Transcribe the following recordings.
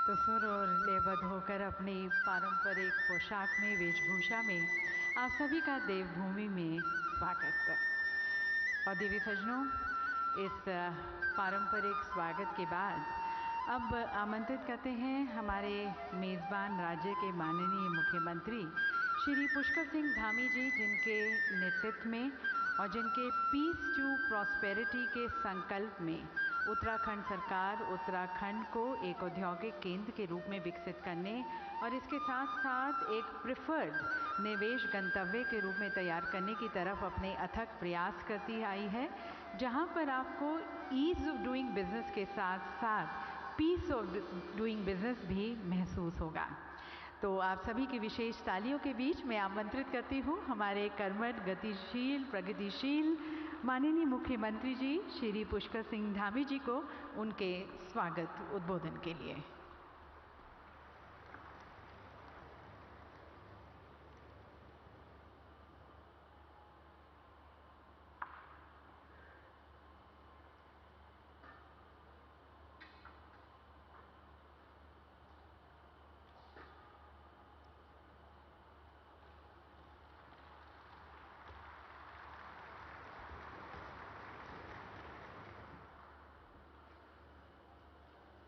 तो सुर और लयबद्ध होकर अपनी पारंपरिक पोशाक में, वेशभूषा में आप सभी का देवभूमि में स्वागत। और देवी सज्जनों, इस पारंपरिक स्वागत के बाद अब आमंत्रित करते हैं हमारे मेज़बान राज्य के माननीय मुख्यमंत्री श्री पुष्कर सिंह धामी जी, जिनके नेतृत्व में और जिनके पीस टू प्रॉस्पेरिटी के संकल्प में उत्तराखंड सरकार उत्तराखंड को एक औद्योगिक केंद्र के रूप में विकसित करने और इसके साथ साथ एक प्रिफर्ड निवेश गंतव्य के रूप में तैयार करने की तरफ अपने अथक प्रयास करती आई है, जहां पर आपको ईज ऑफ डूइंग बिजनेस के साथ साथ पीस ऑफ डूइंग बिजनेस भी महसूस होगा। तो आप सभी की विशेष तालियों के बीच मैं आमंत्रित करती हूँ हमारे कर्मठ, गतिशील, प्रगतिशील माननीय मुख्यमंत्री जी श्री पुष्कर सिंह धामी जी को उनके स्वागत उद्बोधन के लिए।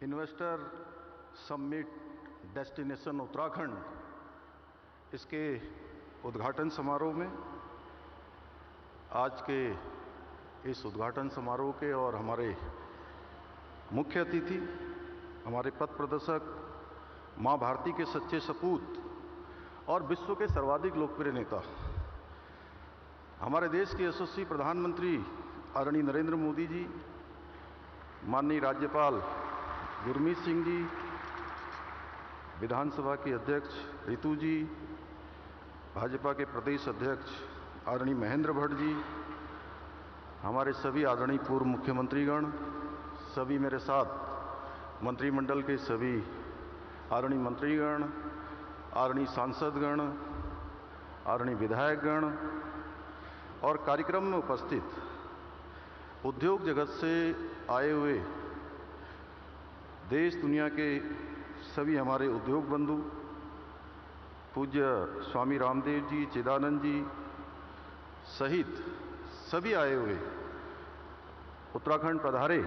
इन्वेस्टर समिट डेस्टिनेशन उत्तराखंड, इसके उद्घाटन समारोह में आज के इस उद्घाटन समारोह के और हमारे मुख्य अतिथि, हमारे पथ प्रदर्शक, मां भारती के सच्चे सपूत और विश्व के सर्वाधिक लोकप्रिय नेता, हमारे देश के यशस्वी प्रधानमंत्री आदरणीय नरेंद्र मोदी जी, माननीय राज्यपाल गुरमीत सिंह जी, विधानसभा के अध्यक्ष रितु जी, भाजपा के प्रदेश अध्यक्ष आदरणीय महेंद्र भट्ट जी, हमारे सभी आदरणीय पूर्व मुख्यमंत्रीगण, सभी मेरे साथ मंत्रिमंडल के सभी आदरणीय मंत्रीगण, आदरणीय सांसदगण, आदरणीय विधायकगण और कार्यक्रम में उपस्थित उद्योग जगत से आए हुए देश दुनिया के सभी हमारे उद्योग बंधु, पूज्य स्वामी रामदेव जी, चिदानंद जी सहित सभी आए हुए उत्तराखंड पधारे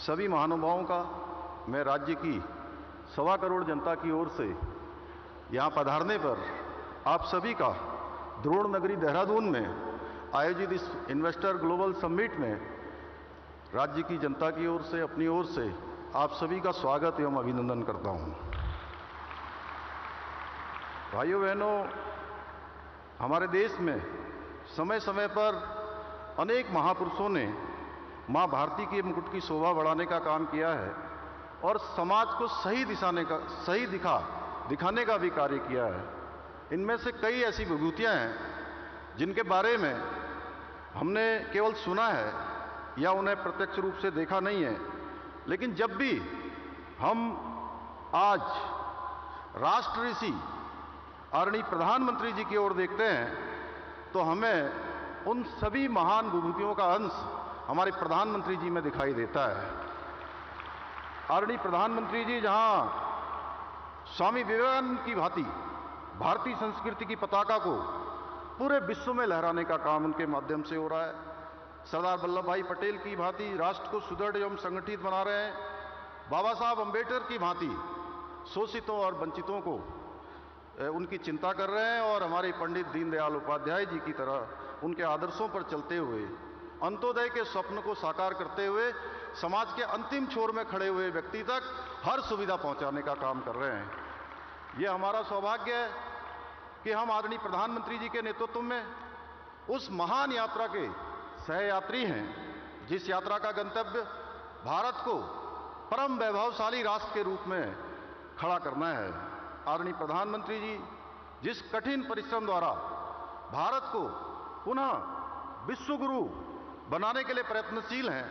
सभी महानुभावों का मैं राज्य की 1.25 करोड़ जनता की ओर से यहाँ पधारने पर आप सभी का द्रोण नगरी देहरादून में आयोजित इस इन्वेस्टर ग्लोबल समिट में राज्य की जनता की ओर से, अपनी ओर से आप सभी का स्वागत एवं अभिनंदन करता हूं। भाइयों बहनों, हमारे देश में समय समय पर अनेक महापुरुषों ने मां भारती के मुकुट की शोभा बढ़ाने का काम किया है और समाज को सही दिखाने का भी कार्य किया है। इनमें से कई ऐसी विभूतियां हैं जिनके बारे में हमने केवल सुना है या उन्हें प्रत्यक्ष रूप से देखा नहीं है, लेकिन जब भी हम आज राष्ट्र ऋषि आदरणीय प्रधानमंत्री जी की ओर देखते हैं तो हमें उन सभी महान विभूतियों का अंश हमारे प्रधानमंत्री जी में दिखाई देता है। आदरणीय प्रधानमंत्री जी जहां स्वामी विवेकानंद की भांति भारतीय संस्कृति की पताका को पूरे विश्व में लहराने का काम उनके माध्यम से हो रहा है, सरदार वल्लभ भाई पटेल की भांति राष्ट्र को सुदृढ़ एवं संगठित बना रहे हैं, बाबा साहब अम्बेडकर की भांति शोषितों और वंचितों को उनकी चिंता कर रहे हैं और हमारे पंडित दीनदयाल उपाध्याय जी की तरह उनके आदर्शों पर चलते हुए अंत्योदय के स्वप्न को साकार करते हुए समाज के अंतिम छोर में खड़े हुए व्यक्ति तक हर सुविधा पहुंचाने का काम कर रहे हैं। ये हमारा सौभाग्य है कि हम आदरणीय प्रधानमंत्री जी के नेतृत्व में उस महान यात्रा के सहयात्री हैं, जिस यात्रा का गंतव्य भारत को परम वैभवशाली राष्ट्र के रूप में खड़ा करना है। आदरणीय प्रधानमंत्री जी जिस कठिन परिश्रम द्वारा भारत को पुनः विश्वगुरु बनाने के लिए प्रयत्नशील हैं,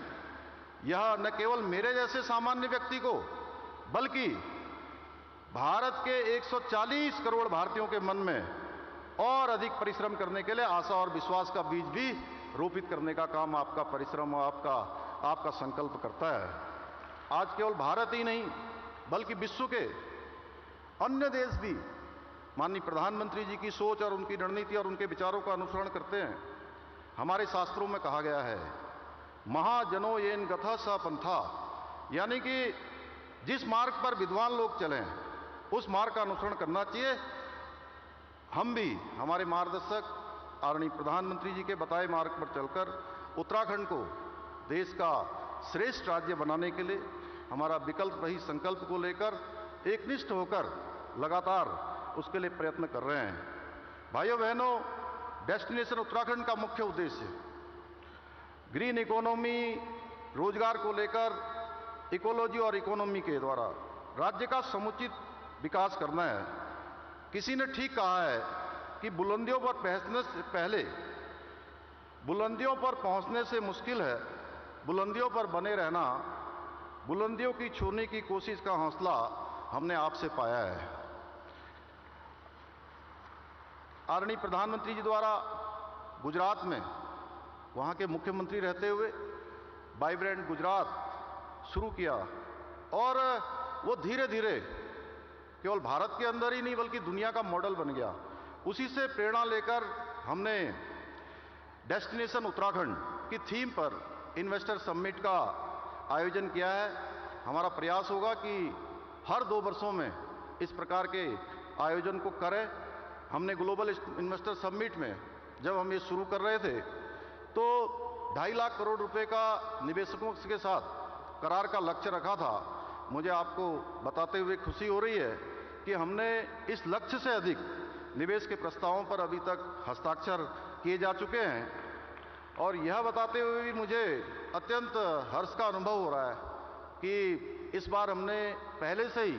यह न केवल मेरे जैसे सामान्य व्यक्ति को बल्कि भारत के 140 करोड़ भारतीयों के मन में और अधिक परिश्रम करने के लिए आशा और विश्वास का बीज भी रोपित करने का काम आपका परिश्रम और आपका संकल्प करता है। आज केवल भारत ही नहीं, बल्कि विश्व के अन्य देश भी माननीय प्रधानमंत्री जी की सोच और उनकी रणनीति और उनके विचारों का अनुसरण करते हैं। हमारे शास्त्रों में कहा गया है, महाजनो येन गथा स पंथा, यानी कि जिस मार्ग पर विद्वान लोग चलें उस मार्ग का अनुसरण करना चाहिए। हम भी हमारे मार्गदर्शक आदरणीय प्रधानमंत्री जी के बताए मार्ग पर चलकर उत्तराखंड को देश का श्रेष्ठ राज्य बनाने के लिए हमारा विकल्प रहित संकल्प को लेकर एकनिष्ठ होकर लगातार उसके लिए प्रयत्न कर रहे हैं। भाइयों बहनों, डेस्टिनेशन उत्तराखंड का मुख्य उद्देश्य ग्रीन इकोनॉमी, रोजगार को लेकर इकोलॉजी और इकोनॉमी के द्वारा राज्य का समुचित विकास करना है। किसी ने ठीक कहा है कि बुलंदियों पर पहुंचने से पहले, बुलंदियों पर पहुंचने से मुश्किल है बुलंदियों पर बने रहना। बुलंदियों की छूने की कोशिश का हौसला हमने आपसे पाया है। आदरणीय प्रधानमंत्री जी द्वारा गुजरात में वहाँ के मुख्यमंत्री रहते हुए वाइब्रेंट गुजरात शुरू किया और वो धीरे धीरे केवल भारत के अंदर ही नहीं बल्कि दुनिया का मॉडल बन गया। उसी से प्रेरणा लेकर हमने डेस्टिनेशन उत्तराखंड की थीम पर इन्वेस्टर समिट का आयोजन किया है। हमारा प्रयास होगा कि हर 2 वर्षों में इस प्रकार के आयोजन को करें। हमने ग्लोबल इन्वेस्टर समिट में जब हम ये शुरू कर रहे थे तो 2.5 लाख करोड़ रुपए का निवेशकों के साथ करार का लक्ष्य रखा था। मुझे आपको बताते हुए खुशी हो रही है कि हमने इस लक्ष्य से अधिक निवेश के प्रस्तावों पर अभी तक हस्ताक्षर किए जा चुके हैं। और यह बताते हुए भी मुझे अत्यंत हर्ष का अनुभव हो रहा है कि इस बार हमने पहले से ही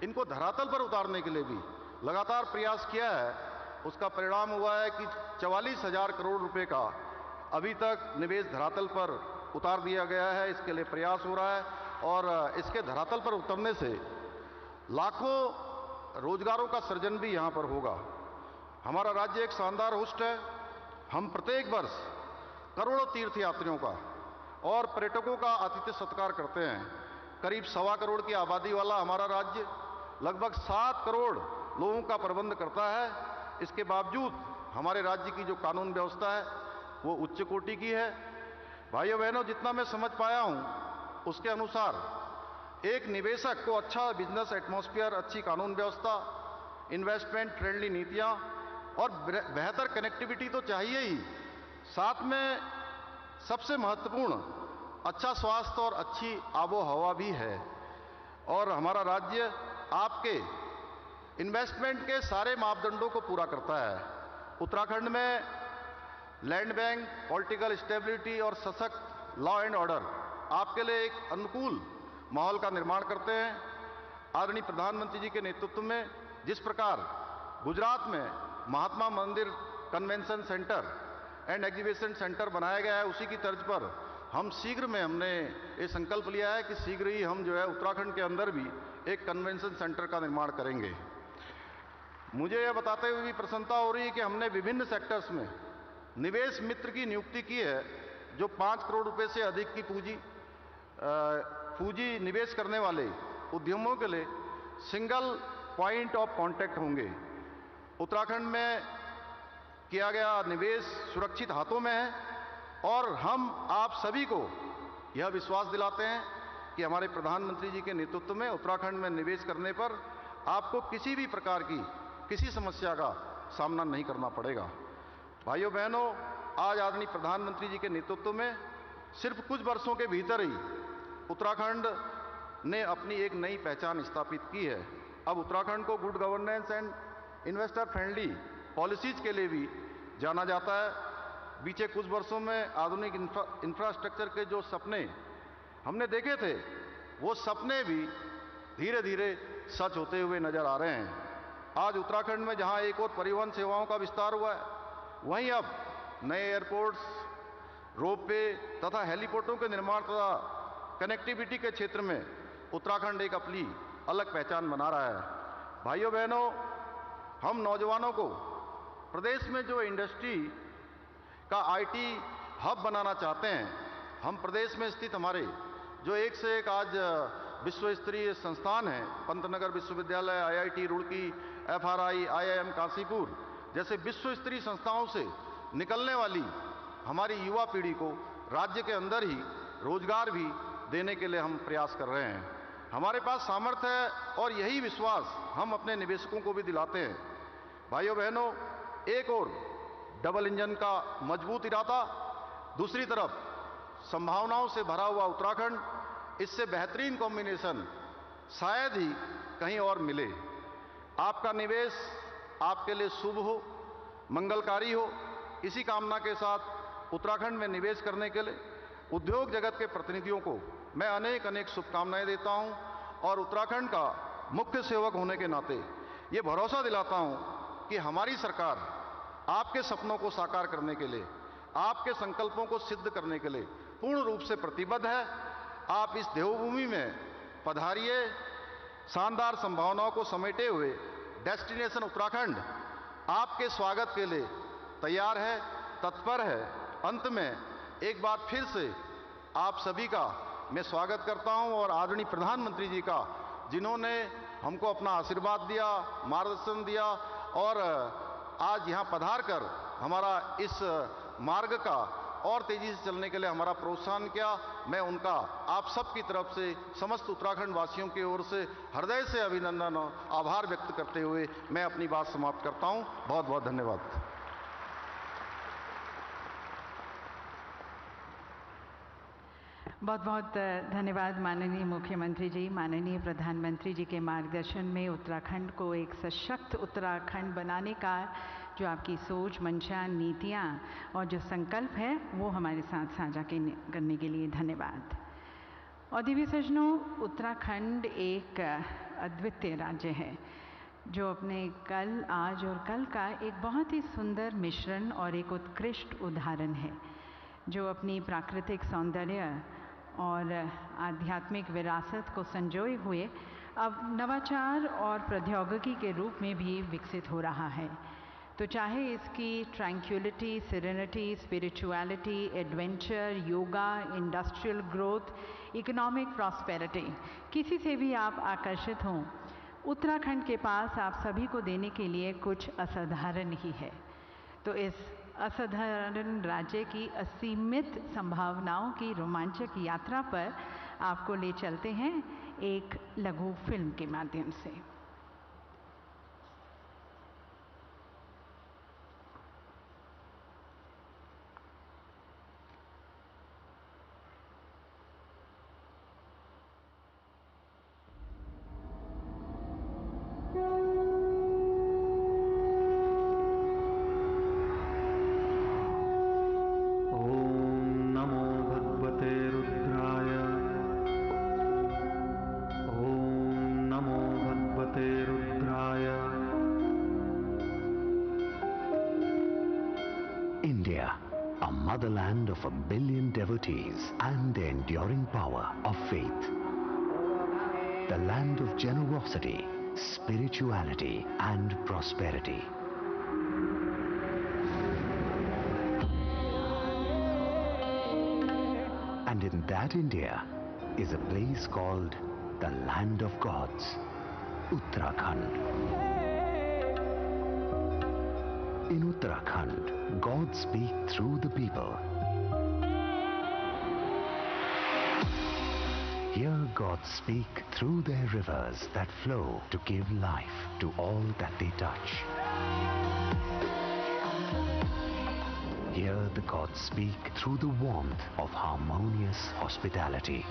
इनको धरातल पर उतारने के लिए भी लगातार प्रयास किया है। उसका परिणाम हुआ है कि 44,000 करोड़ रुपए का अभी तक निवेश धरातल पर उतार दिया गया है। इसके लिए प्रयास हो रहा है और इसके धरातल पर उतरने से लाखों रोजगारों का सृजन भी यहाँ पर होगा। हमारा राज्य एक शानदार होस्ट है। हम प्रत्येक वर्ष करोड़ों तीर्थयात्रियों का और पर्यटकों का आतिथ्य सत्कार करते हैं। करीब 1.25 करोड़ की आबादी वाला हमारा राज्य लगभग 7 करोड़ लोगों का प्रबंध करता है। इसके बावजूद हमारे राज्य की जो कानून व्यवस्था है वो उच्च कोटि की है। भाइयों बहनों, जितना मैं समझ पाया हूँ उसके अनुसार एक निवेशक को अच्छा बिजनेस एटमॉस्फेयर, अच्छी कानून व्यवस्था, इन्वेस्टमेंट फ्रेंडली नीतियाँ और बेहतर कनेक्टिविटी तो चाहिए ही, साथ में सबसे महत्वपूर्ण अच्छा स्वास्थ्य और अच्छी आबो हवा भी है। और हमारा राज्य आपके इन्वेस्टमेंट के सारे मापदंडों को पूरा करता है। उत्तराखंड में लैंड बैंक, पॉलिटिकल स्टेबिलिटी और सशक्त लॉ एंड ऑर्डर आपके लिए एक अनुकूल माहौल का निर्माण करते हैं। आदरणीय प्रधानमंत्री जी के नेतृत्व में जिस प्रकार गुजरात में महात्मा मंदिर convention centre and exhibition centre बनाया गया है, उसी की तर्ज पर हम शीघ्र में हमने ये संकल्प लिया है कि शीघ्र ही हम जो है उत्तराखंड के अंदर भी एक कन्वेंशन सेंटर का निर्माण करेंगे। मुझे यह बताते हुए भी प्रसन्नता हो रही है कि हमने विभिन्न सेक्टर्स में निवेश मित्र की नियुक्ति की है जो 5 करोड़ रुपए से अधिक की पूंजी निवेश करने वाले उद्यमों के लिए सिंगल पॉइंट ऑफ कांटेक्ट होंगे। उत्तराखंड में किया गया निवेश सुरक्षित हाथों में है और हम आप सभी को यह विश्वास दिलाते हैं कि हमारे प्रधानमंत्री जी के नेतृत्व में उत्तराखंड में निवेश करने पर आपको किसी भी प्रकार की किसी समस्या का सामना नहीं करना पड़ेगा। भाइयों बहनों, आज आदरणीय प्रधानमंत्री जी के नेतृत्व में सिर्फ कुछ वर्षों के भीतर ही उत्तराखंड ने अपनी एक नई पहचान स्थापित की है। अब उत्तराखंड को good governance and investor friendly policies के लिए भी जाना जाता है। बीते कुछ वर्षों में आधुनिक इंफ्रास्ट्रक्चर के जो सपने हमने देखे थे वो सपने भी धीरे धीरे सच होते हुए नजर आ रहे हैं। आज उत्तराखंड में जहां एक और परिवहन सेवाओं का विस्तार हुआ है, वहीं अब नए एयरपोर्ट्स, रोपवे तथा हेलीपोर्टों के निर्माण तथा कनेक्टिविटी के क्षेत्र में उत्तराखंड एक अपनी अलग पहचान बना रहा है। भाइयों बहनों, हम नौजवानों को प्रदेश में जो इंडस्ट्री का आईटी हब बनाना चाहते हैं, हम प्रदेश में स्थित हमारे जो एक से एक आज विश्व स्तरीय संस्थान हैं, पंतनगर विश्वविद्यालय, IIT Roorkee, FRI, IIM Kashipur जैसे विश्व स्तरीय संस्थाओं से निकलने वाली हमारी युवा पीढ़ी को राज्य के अंदर ही रोजगार भी देने के लिए हम प्रयास कर रहे हैं। हमारे पास सामर्थ्य है और यही विश्वास हम अपने निवेशकों को भी दिलाते हैं। भाइयों बहनों, एक और डबल इंजन का मजबूत इरादा, दूसरी तरफ संभावनाओं से भरा हुआ उत्तराखंड, इससे बेहतरीन कॉम्बिनेशन शायद ही कहीं और मिले। आपका निवेश आपके लिए शुभ हो, मंगलकारी हो, इसी कामना के साथ उत्तराखंड में निवेश करने के लिए उद्योग जगत के प्रतिनिधियों को मैं अनेक अनेक शुभकामनाएं देता हूं और उत्तराखंड का मुख्य सेवक होने के नाते ये भरोसा दिलाता हूं कि हमारी सरकार आपके सपनों को साकार करने के लिए, आपके संकल्पों को सिद्ध करने के लिए पूर्ण रूप से प्रतिबद्ध है। आप इस देवभूमि में पधारिए, शानदार संभावनाओं को समेटे हुए डेस्टिनेशन उत्तराखंड आपके स्वागत के लिए तैयार है, तत्पर है। अंत में एक बार फिर से आप सभी का मैं स्वागत करता हूं और आदरणीय प्रधानमंत्री जी का, जिन्होंने हमको अपना आशीर्वाद दिया, मार्गदर्शन दिया और आज यहां पधार कर हमारा इस मार्ग का और तेजी से चलने के लिए हमारा प्रोत्साहन किया। मैं उनका आप सबकी तरफ से समस्त उत्तराखंड वासियों की ओर से हृदय से अभिनंदन और आभार व्यक्त करते हुए मैं अपनी बात समाप्त करता हूं। बहुत बहुत धन्यवाद। बहुत बहुत धन्यवाद माननीय मुख्यमंत्री जी। माननीय प्रधानमंत्री जी के मार्गदर्शन में उत्तराखंड को एक सशक्त उत्तराखंड बनाने का जो आपकी सोच, मंशा, नीतियाँ और जो संकल्प है वो हमारे साथ साझा करने के लिए धन्यवाद। और दिव्य सज्जनों, उत्तराखंड एक अद्वितीय राज्य है जो अपने कल, आज और कल का एक बहुत ही सुंदर मिश्रण और एक उत्कृष्ट उदाहरण है, जो अपनी प्राकृतिक सौंदर्य और आध्यात्मिक विरासत को संजोए हुए अब नवाचार और प्रौद्योगिकी के रूप में भी विकसित हो रहा है। तो चाहे इसकी tranquillity, serenity, spirituality, adventure, yoga, industrial growth, economic prosperity, किसी से भी आप आकर्षित हों, उत्तराखंड के पास आप सभी को देने के लिए कुछ असाधारण ही है। तो इस असाधारण राज्य की असीमित संभावनाओं की रोमांचक यात्रा पर आपको ले चलते हैं एक लघु फिल्म के माध्यम से। India, a motherland of 1 billion devotees and the enduring power of faith. The land of generosity, spirituality and prosperity. And in that India is a place called the land of gods, Uttarakhand. In Uttarakhand, gods speak through the people. Here gods speak through their rivers that flow to give life to all that they touch. Here the gods speak through the warmth of harmonious hospitality.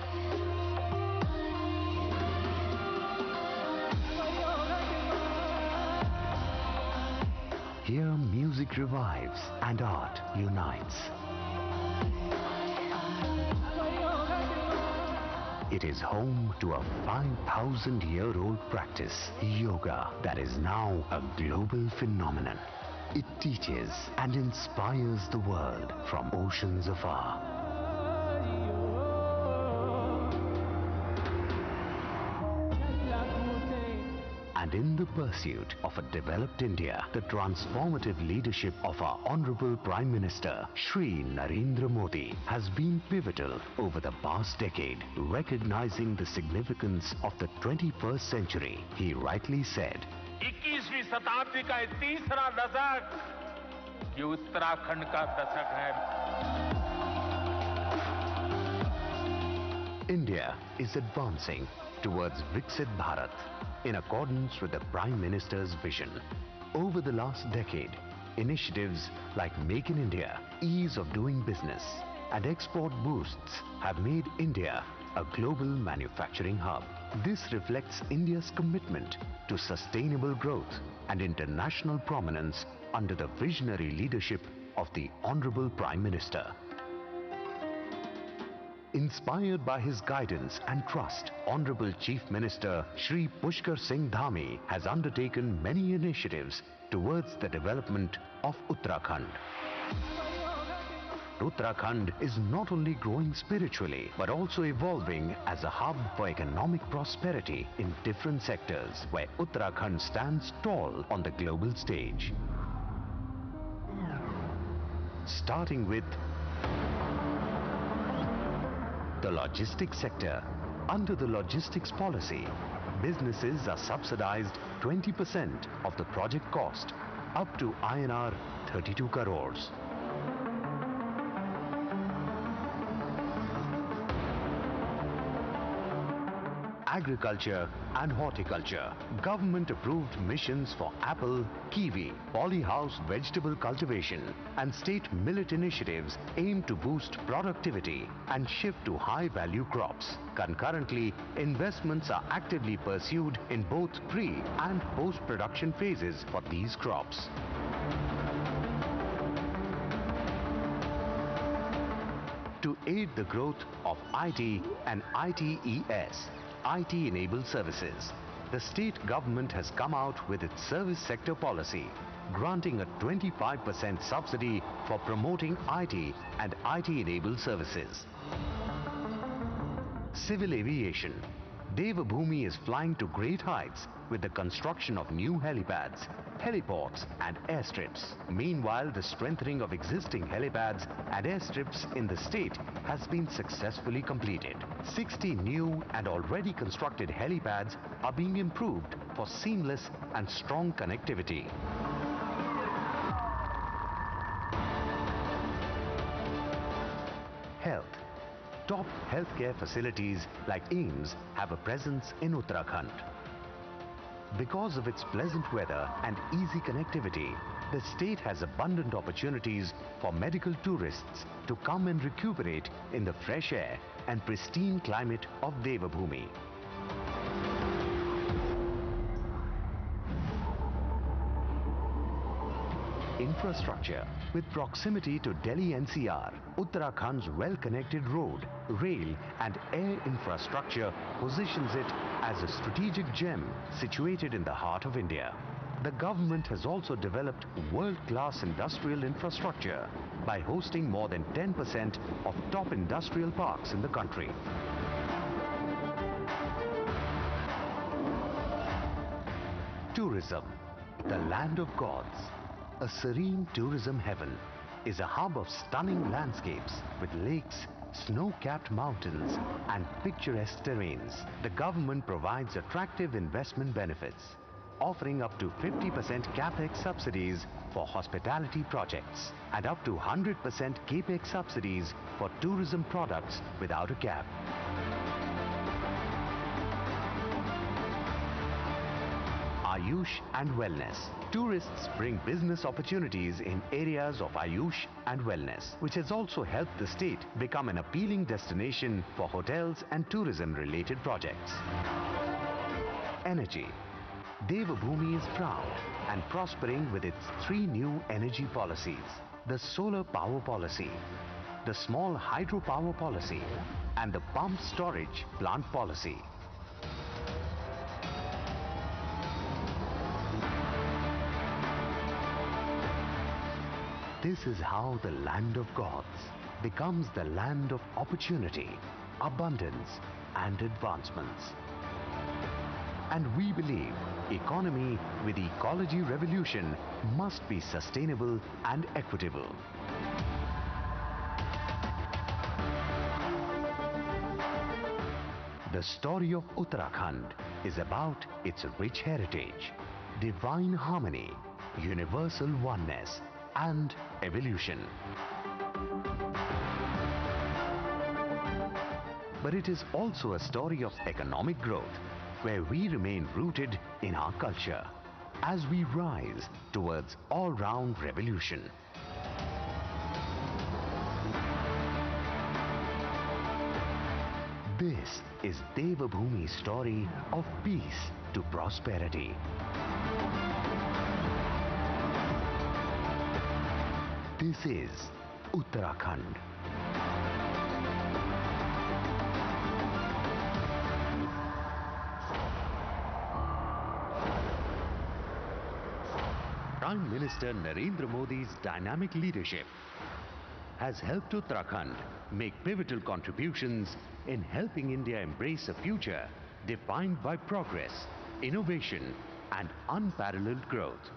Here music revives and art unites. It is home to a 5,000-year-old practice, yoga, that is now a global phenomenon. It teaches and inspires the world from oceans afar. And in the pursuit of a developed India, the transformative leadership of our Honorable Prime Minister, Shri Narendra Modi, has been pivotal over the past decade. Recognizing the significance of the 21st century, he rightly said, 21वीं शताब्दी का ये तीसरा दशक ये उत्तराखंड का दशक है। India is advancing towards Viksit Bharat in accordance with the Prime Minister's vision. Over the last decade, initiatives like Make in India, ease of doing business, and export boosts have made India a global manufacturing hub. This reflects India's commitment to sustainable growth and international prominence under the visionary leadership of the Honorable Prime Minister. Inspired by his guidance and trust, Honorable Chief Minister Shri Pushkar Singh Dhami has undertaken many initiatives towards the development of Uttarakhand. Uttarakhand is not only growing spiritually but also evolving as a hub for economic prosperity in different sectors, where Uttarakhand stands tall on the global stage. Starting with the logistics sector. Under the logistics policy, businesses are subsidized 20% of the project cost up to INR 32 crores. Agriculture and horticulture. Government-approved missions for apple, kiwi, polyhouse vegetable cultivation and state millet initiatives aim to boost productivity and shift to high-value crops. Concurrently, investments are actively pursued in both pre- and post-production phases for these crops. To aid the growth of IT and ITES, IT-enabled services, the state government has come out with its service sector policy, granting a 25% subsidy for promoting IT and IT-enabled services. Civil aviation. Devabhoomi is flying to great heights with the construction of new helipads, heliports and airstrips. Meanwhile, the strengthening of existing helipads and airstrips in the state has been successfully completed. 60 new and already constructed helipads are being improved for seamless and strong connectivity. Health. Top healthcare facilities like AIIMS have a presence in Uttarakhand. Because of its pleasant weather and easy connectivity, the state has abundant opportunities for medical tourists to come and recuperate in the fresh air and pristine climate of Devabhoomi. Infrastructure. With proximity to Delhi NCR, Uttarakhand's well-connected road, rail and air infrastructure positions it as a strategic gem situated in the heart of India. The government has also developed world-class industrial infrastructure by hosting more than 10% of top industrial parks in the country. Tourism, the land of gods. A serene tourism heaven is a hub of stunning landscapes with lakes, snow-capped mountains and picturesque terrains. The government provides attractive investment benefits, offering up to 50% capex subsidies for hospitality projects and up to 100% capex subsidies for tourism products without a cap. Ayush and Wellness. Tourists bring business opportunities in areas of Ayush and Wellness, which has also helped the state become an appealing destination for hotels and tourism-related projects. Energy. Devabhoomi is proud and prospering with its 3 new energy policies: the solar power policy, the small hydropower policy, and the pump storage plant policy. This is how the land of gods becomes the land of opportunity, abundance, and advancements. And we believe economy with ecology revolution must be sustainable and equitable. The story of Uttarakhand is about its rich heritage, divine harmony, universal oneness, and evolution. But it is also a story of economic growth, where we remain rooted in our culture as we rise towards all-round revolution. This is Devabhumi's story of peace to prosperity. This is Uttarakhand. Prime Minister Narendra Modi's dynamic leadership has helped Uttarakhand make pivotal contributions in helping India embrace a future defined by progress, innovation, and unparalleled growth.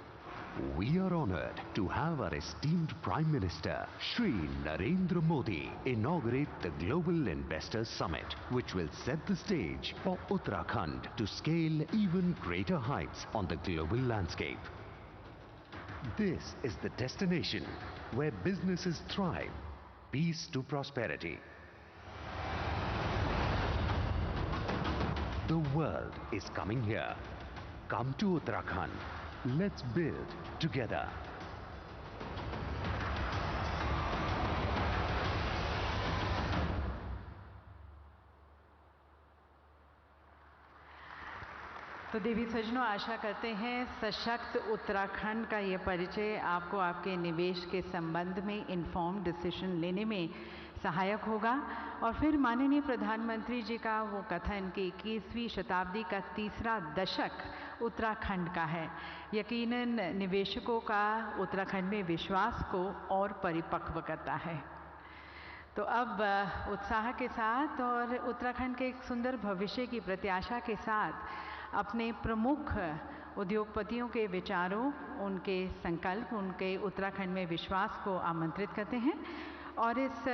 We are honored to have our esteemed Prime Minister, Shri Narendra Modi, inaugurate the Global Investors Summit, which will set the stage for Uttarakhand to scale even greater heights on the global landscape. This is the destination where businesses thrive, peace to prosperity. The world is coming here. Come to Uttarakhand. Let's build together. तो देवी सज्जनों, आशा करते हैं सशक्त उत्तराखंड का ये परिचय आपको आपके निवेश के संबंध में इन्फॉर्म्ड डिसीजन लेने में सहायक होगा। और फिर माननीय प्रधानमंत्री जी का वो कथन कि 21वीं शताब्दी का तीसरा दशक उत्तराखंड का है, यकीनन निवेशकों का उत्तराखंड में विश्वास को और परिपक्व करता है। तो अब उत्साह के साथ और उत्तराखंड के एक सुंदर भविष्य की प्रत्याशा के साथ अपने प्रमुख उद्योगपतियों के विचारों, उनके संकल्प, उनके उत्तराखंड में विश्वास को आमंत्रित करते हैं। और इस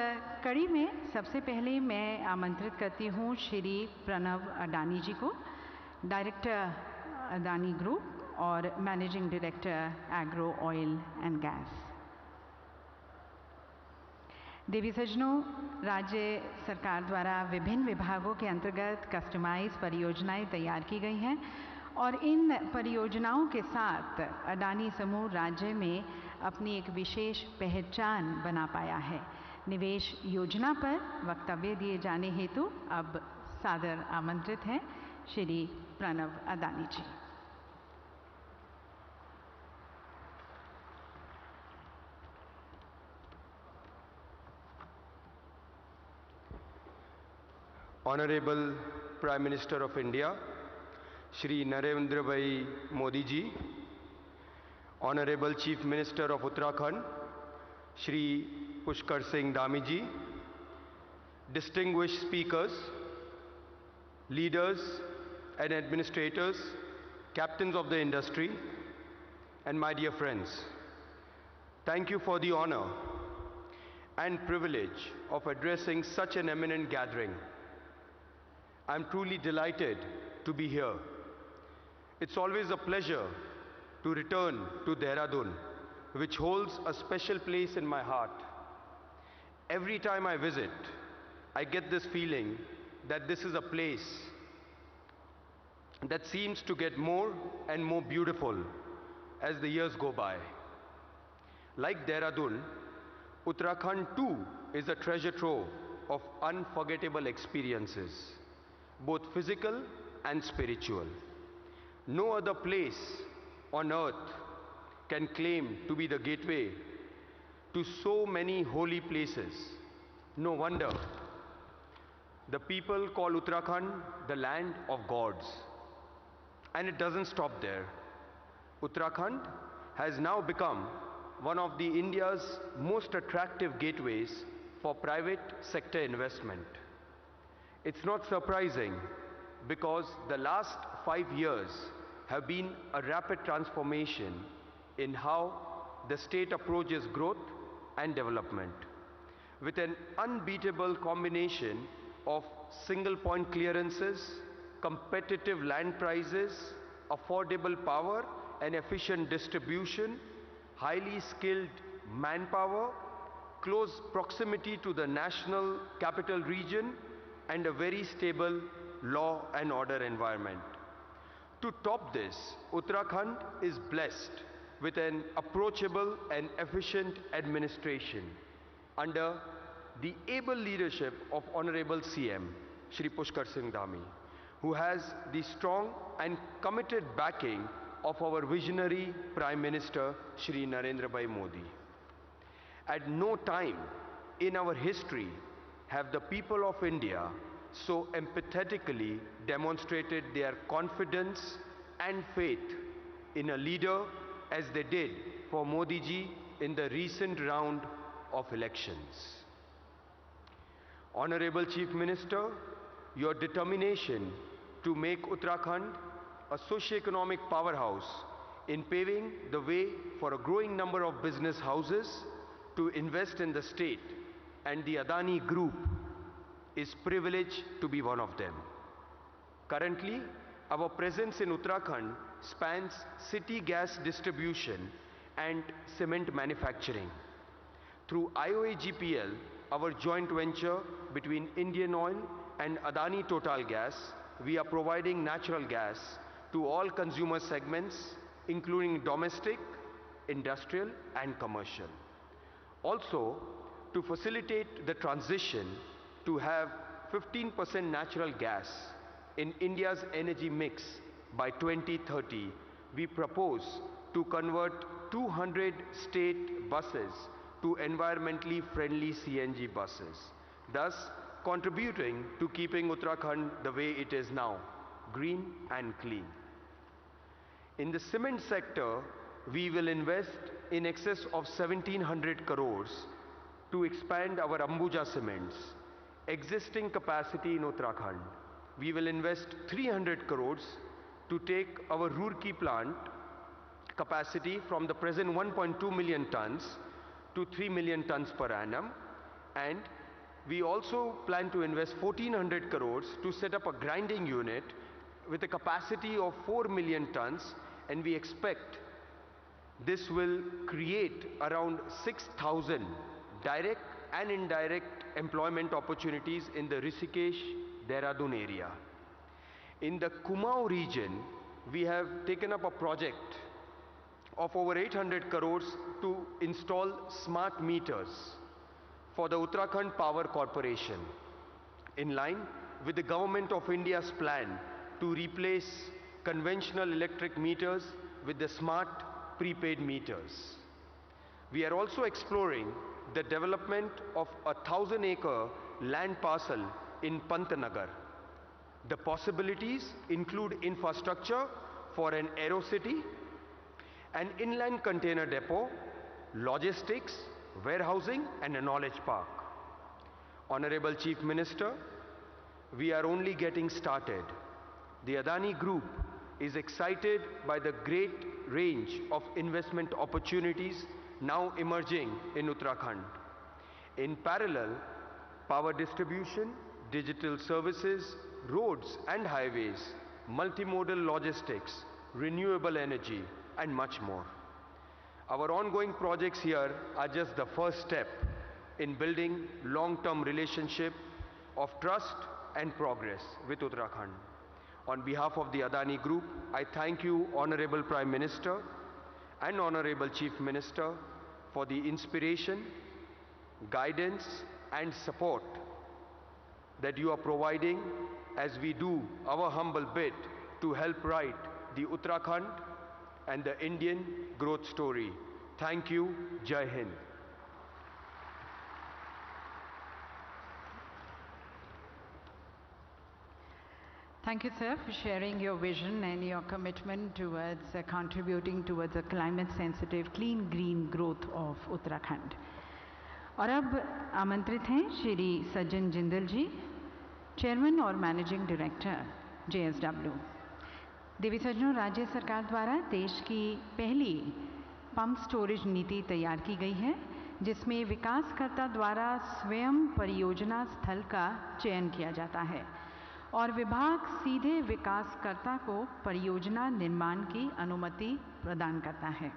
कड़ी में सबसे पहले मैं आमंत्रित करती हूँ श्री प्रणव अडानी जी को, डायरेक्टर अडानी ग्रुप और managing director agro oil and gas. देवी सज्जनों, राज्य सरकार द्वारा विभिन्न विभागों के अंतर्गत कस्टमाइज परियोजनाएं तैयार की गई हैं और इन परियोजनाओं के साथ अडानी समूह राज्य में अपनी एक विशेष पहचान बना पाया है। निवेश योजना पर वक्तव्य दिए जाने हेतु अब सादर आमंत्रित हैं श्री प्रणव अडानी जी। Honorable Prime Minister of India, Shri Narendra Bhai Modi ji, Honorable Chief Minister of Uttarakhand, Shri Pushkar Singh Dhami ji, distinguished speakers, leaders and administrators, captains of the industry, and my dear friends, thank you for the honor and privilege of addressing such an eminent gathering. I'm truly delighted to be here. It's always a pleasure to return to Dehradun, which holds a special place in my heart. Every time I visit, I get this feeling that this is a place that seems to get more and more beautiful as the years go by. Like Dehradun, Uttarakhand too is a treasure trove of unforgettable experiences, both physical and spiritual. No other place on earth can claim to be the gateway to so many holy places. No wonder the people call Uttarakhand the land of gods. And it doesn't stop there. Uttarakhand has now become one of the India's most attractive gateways for private sector investment. It's not surprising because the last 5 years have been a rapid transformation in how the state approaches growth and development. With an unbeatable combination of single point clearances, competitive land prices, affordable power and efficient distribution, highly skilled manpower, close proximity to the national capital region, and a very stable law and order environment. To top this, Uttarakhand is blessed with an approachable and efficient administration under the able leadership of Honorable CM, Shri Pushkar Singh Dhami, who has the strong and committed backing of our visionary Prime Minister, Shri Narendra Bhai Modi. At no time in our history have the people of India so empathetically demonstrated their confidence and faith in a leader as they did for Modi ji in the recent round of elections. Honorable Chief Minister, your determination to make Uttarakhand a socio-economic powerhouse in paving the way for a growing number of business houses to invest in the state and the Adani Group is privileged to be one of them. Currently, our presence in Uttarakhand spans city gas distribution and cement manufacturing. Through IOAGPL, our joint venture between Indian Oil and Adani Total Gas, we are providing natural gas to all consumer segments, including domestic, industrial and commercial. Also, to facilitate the transition to have 15% natural gas in India's energy mix by 2030, we propose to convert 200 state buses to environmentally friendly CNG buses, thus contributing to keeping Uttarakhand the way it is now, green and clean. In the cement sector, we will invest in excess of 1700 crores to expand our Ambuja Cements existing capacity in Uttarakhand. We will invest 300 crores to take our Roorkee plant capacity from the present 1.2 million tons to 3 million tons per annum, and we also plan to invest 1400 crores to set up a grinding unit with a capacity of 4 million tons, and we expect this will create around 6,000 direct and indirect employment opportunities in the Rishikesh, Dehradun area. In the Kumaon region, we have taken up a project of over 800 crores to install smart meters for the Uttarakhand Power Corporation, in line with the Government of India's plan to replace conventional electric meters with the smart prepaid meters. We are also exploring the development of a 1,000-acre land parcel in Pantnagar. The possibilities include infrastructure for an aerocity, an inland container depot, logistics, warehousing and a knowledge park. Honorable Chief Minister, we are only getting started. The Adani Group is excited by the great range of investment opportunities now emerging in Uttarakhand. In parallel, power distribution, digital services, roads and highways, multimodal logistics, renewable energy and much more. Our ongoing projects here are just the first step in building long-term relationship of trust and progress with Uttarakhand. On behalf of the Adani Group, I thank you, Honorable Prime Minister and Honorable Chief Minister, for the inspiration, guidance and support that you are providing as we do our humble bit to help write the Uttarakhand and the Indian growth story. Thank you. Jai Hind. Thank you, sir, for sharing your vision and your commitment towards contributing towards a climate-sensitive, clean, green growth of Uttarakhand. और अब आमंत्रित हैं श्री सज्जन जिंदल जी, chairman और managing director JSW। देवी सज्जनों, राज्य सरकार द्वारा देश की पहली पंप स्टोरेज नीति तैयार की गई है, जिसमें विकासकर्ता द्वारा स्वयं परियोजना स्थल का चयन किया जाता है और विभाग सीधे विकासकर्ता को परियोजना निर्माण की अनुमति प्रदान करता है।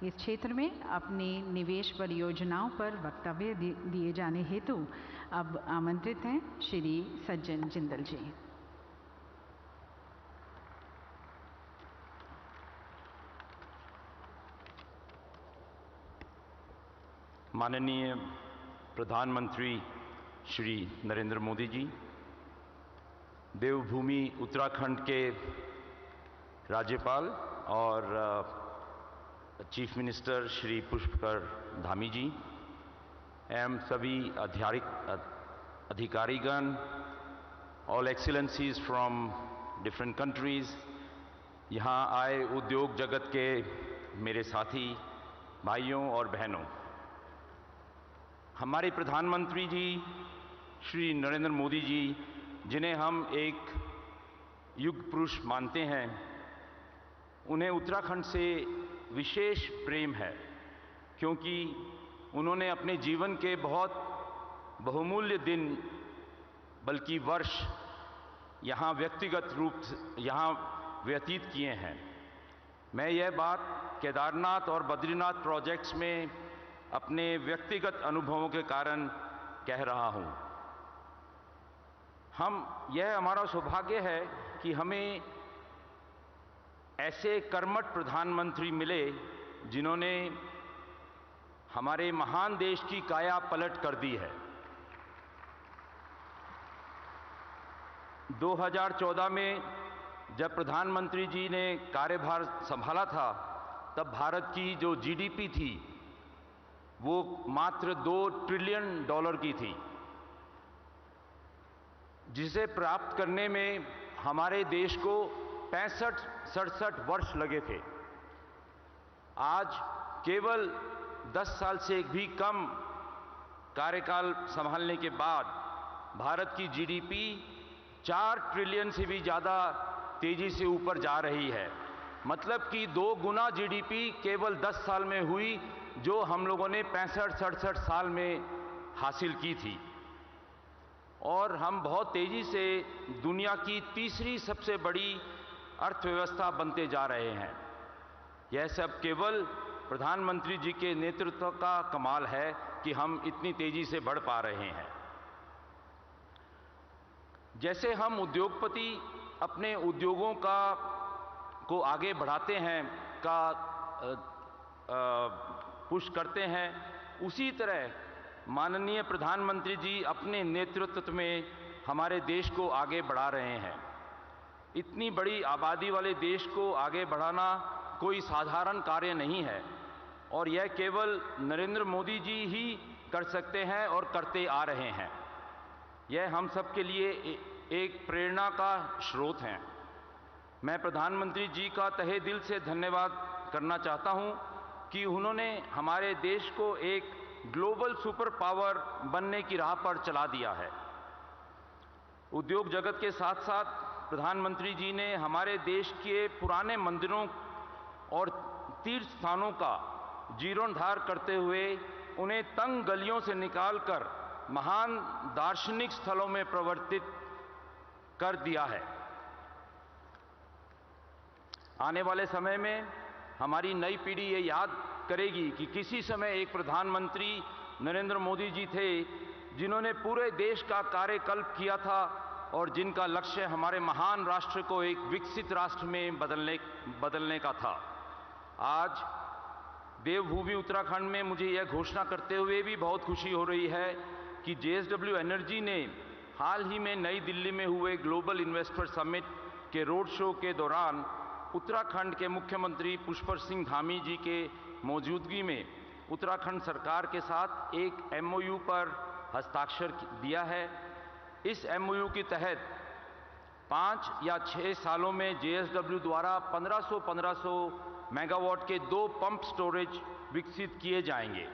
इस क्षेत्र में अपनी निवेश परियोजनाओं पर वक्तव्य दिए जाने हेतु अब आमंत्रित हैं श्री सज्जन जिंदल जी। माननीय प्रधानमंत्री श्री नरेंद्र मोदी जी, देवभूमि उत्तराखंड के राज्यपाल और चीफ मिनिस्टर श्री पुष्कर धामी जी एवं सभी अधिकारीगण, ऑल एक्सीलेंसीज फ्रॉम डिफरेंट कंट्रीज, यहाँ आए उद्योग जगत के मेरे साथी भाइयों और बहनों, हमारे प्रधानमंत्री जी श्री नरेंद्र मोदी जी, जिन्हें हम एक युग पुरुष मानते हैं, उन्हें उत्तराखंड से विशेष प्रेम है, क्योंकि उन्होंने अपने जीवन के बहुत बहुमूल्य दिन बल्कि वर्ष यहाँ व्यक्तिगत रूप से यहाँ व्यतीत किए हैं। मैं यह बात केदारनाथ और बद्रीनाथ प्रोजेक्ट्स में अपने व्यक्तिगत अनुभवों के कारण कह रहा हूँ। यह हमारा सौभाग्य है कि हमें ऐसे कर्मठ प्रधानमंत्री मिले जिन्होंने हमारे महान देश की काया पलट कर दी है। 2014 में जब प्रधानमंत्री जी ने कार्यभार संभाला था, तब भारत की जो जीडीपी थी वो मात्र $2 ट्रिलियन की थी, जिसे प्राप्त करने में हमारे देश को 65-67 वर्ष लगे थे। आज केवल 10 साल से भी कम कार्यकाल संभालने के बाद भारत की जीडीपी 4 ट्रिलियन से भी ज़्यादा तेजी से ऊपर जा रही है। मतलब कि 2 गुना जीडीपी केवल 10 साल में हुई, जो हम लोगों ने 65-67 साल में हासिल की थी। और हम बहुत तेजी से दुनिया की तीसरी सबसे बड़ी अर्थव्यवस्था बनते जा रहे हैं। यह सब केवल प्रधानमंत्री जी के नेतृत्व का कमाल है कि हम इतनी तेजी से बढ़ पा रहे हैं। जैसे हम उद्योगपति अपने उद्योगों को आगे बढ़ाते हैं, पुश करते हैं, उसी तरह माननीय प्रधानमंत्री जी अपने नेतृत्व में हमारे देश को आगे बढ़ा रहे हैं। इतनी बड़ी आबादी वाले देश को आगे बढ़ाना कोई साधारण कार्य नहीं है, और यह केवल नरेंद्र मोदी जी ही कर सकते हैं और करते आ रहे हैं। यह हम सब के लिए एक प्रेरणा का स्रोत है। मैं प्रधानमंत्री जी का तहे दिल से धन्यवाद करना चाहता हूं कि उन्होंने हमारे देश को एक ग्लोबल सुपर पावर बनने की राह पर चला दिया है। उद्योग जगत के साथ साथ प्रधानमंत्री जी ने हमारे देश के पुराने मंदिरों और तीर्थ स्थानों का जीर्णोद्धार करते हुए उन्हें तंग गलियों से निकालकर महान दार्शनिक स्थलों में परिवर्तित कर दिया है। आने वाले समय में हमारी नई पीढ़ी ये याद करेगी कि किसी समय एक प्रधानमंत्री नरेंद्र मोदी जी थे, जिन्होंने पूरे देश का कार्यकल्प किया था और जिनका लक्ष्य हमारे महान राष्ट्र को एक विकसित राष्ट्र में बदलने का था। आज देवभूमि उत्तराखंड में मुझे यह घोषणा करते हुए भी बहुत खुशी हो रही है कि JSW एनर्जी ने हाल ही में नई दिल्ली में हुए ग्लोबल इन्वेस्टर समिट के रोड शो के दौरान उत्तराखंड के मुख्यमंत्री पुष्कर सिंह धामी जी के मौजूदगी में उत्तराखंड सरकार के साथ एक MOU पर हस्ताक्षर दिया है। इस MOU के तहत 5 या 6 सालों में JSW द्वारा 1500 मेगावाट के 2 पंप स्टोरेज विकसित किए जाएंगे।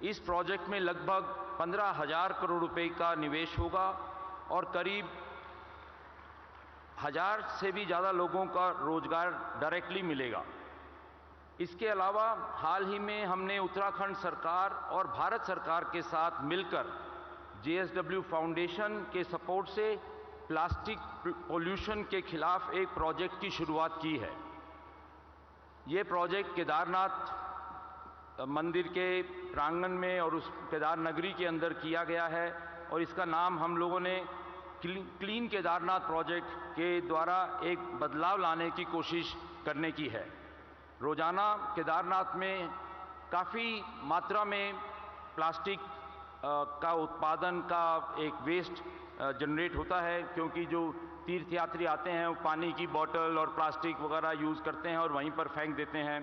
इस प्रोजेक्ट में लगभग 15,000 करोड़ रुपए का निवेश होगा और करीब 1000 से भी ज़्यादा लोगों का रोजगार डायरेक्टली मिलेगा। इसके अलावा हाल ही में हमने उत्तराखंड सरकार और भारत सरकार के साथ मिलकर JSW फाउंडेशन के सपोर्ट से प्लास्टिक पोल्यूशन के खिलाफ एक प्रोजेक्ट की शुरुआत की है। ये प्रोजेक्ट केदारनाथ मंदिर के प्रांगण में और उस केदार नगरी के अंदर किया गया है और इसका नाम हम लोगों ने क्लीन केदारनाथ प्रोजेक्ट के द्वारा एक बदलाव लाने की कोशिश करने की है। रोजाना केदारनाथ में काफ़ी मात्रा में प्लास्टिक का उत्पादन का एक वेस्ट जनरेट होता है, क्योंकि जो तीर्थयात्री आते हैं वो पानी की बोतल और प्लास्टिक वगैरह यूज़ करते हैं और वहीं पर फेंक देते हैं।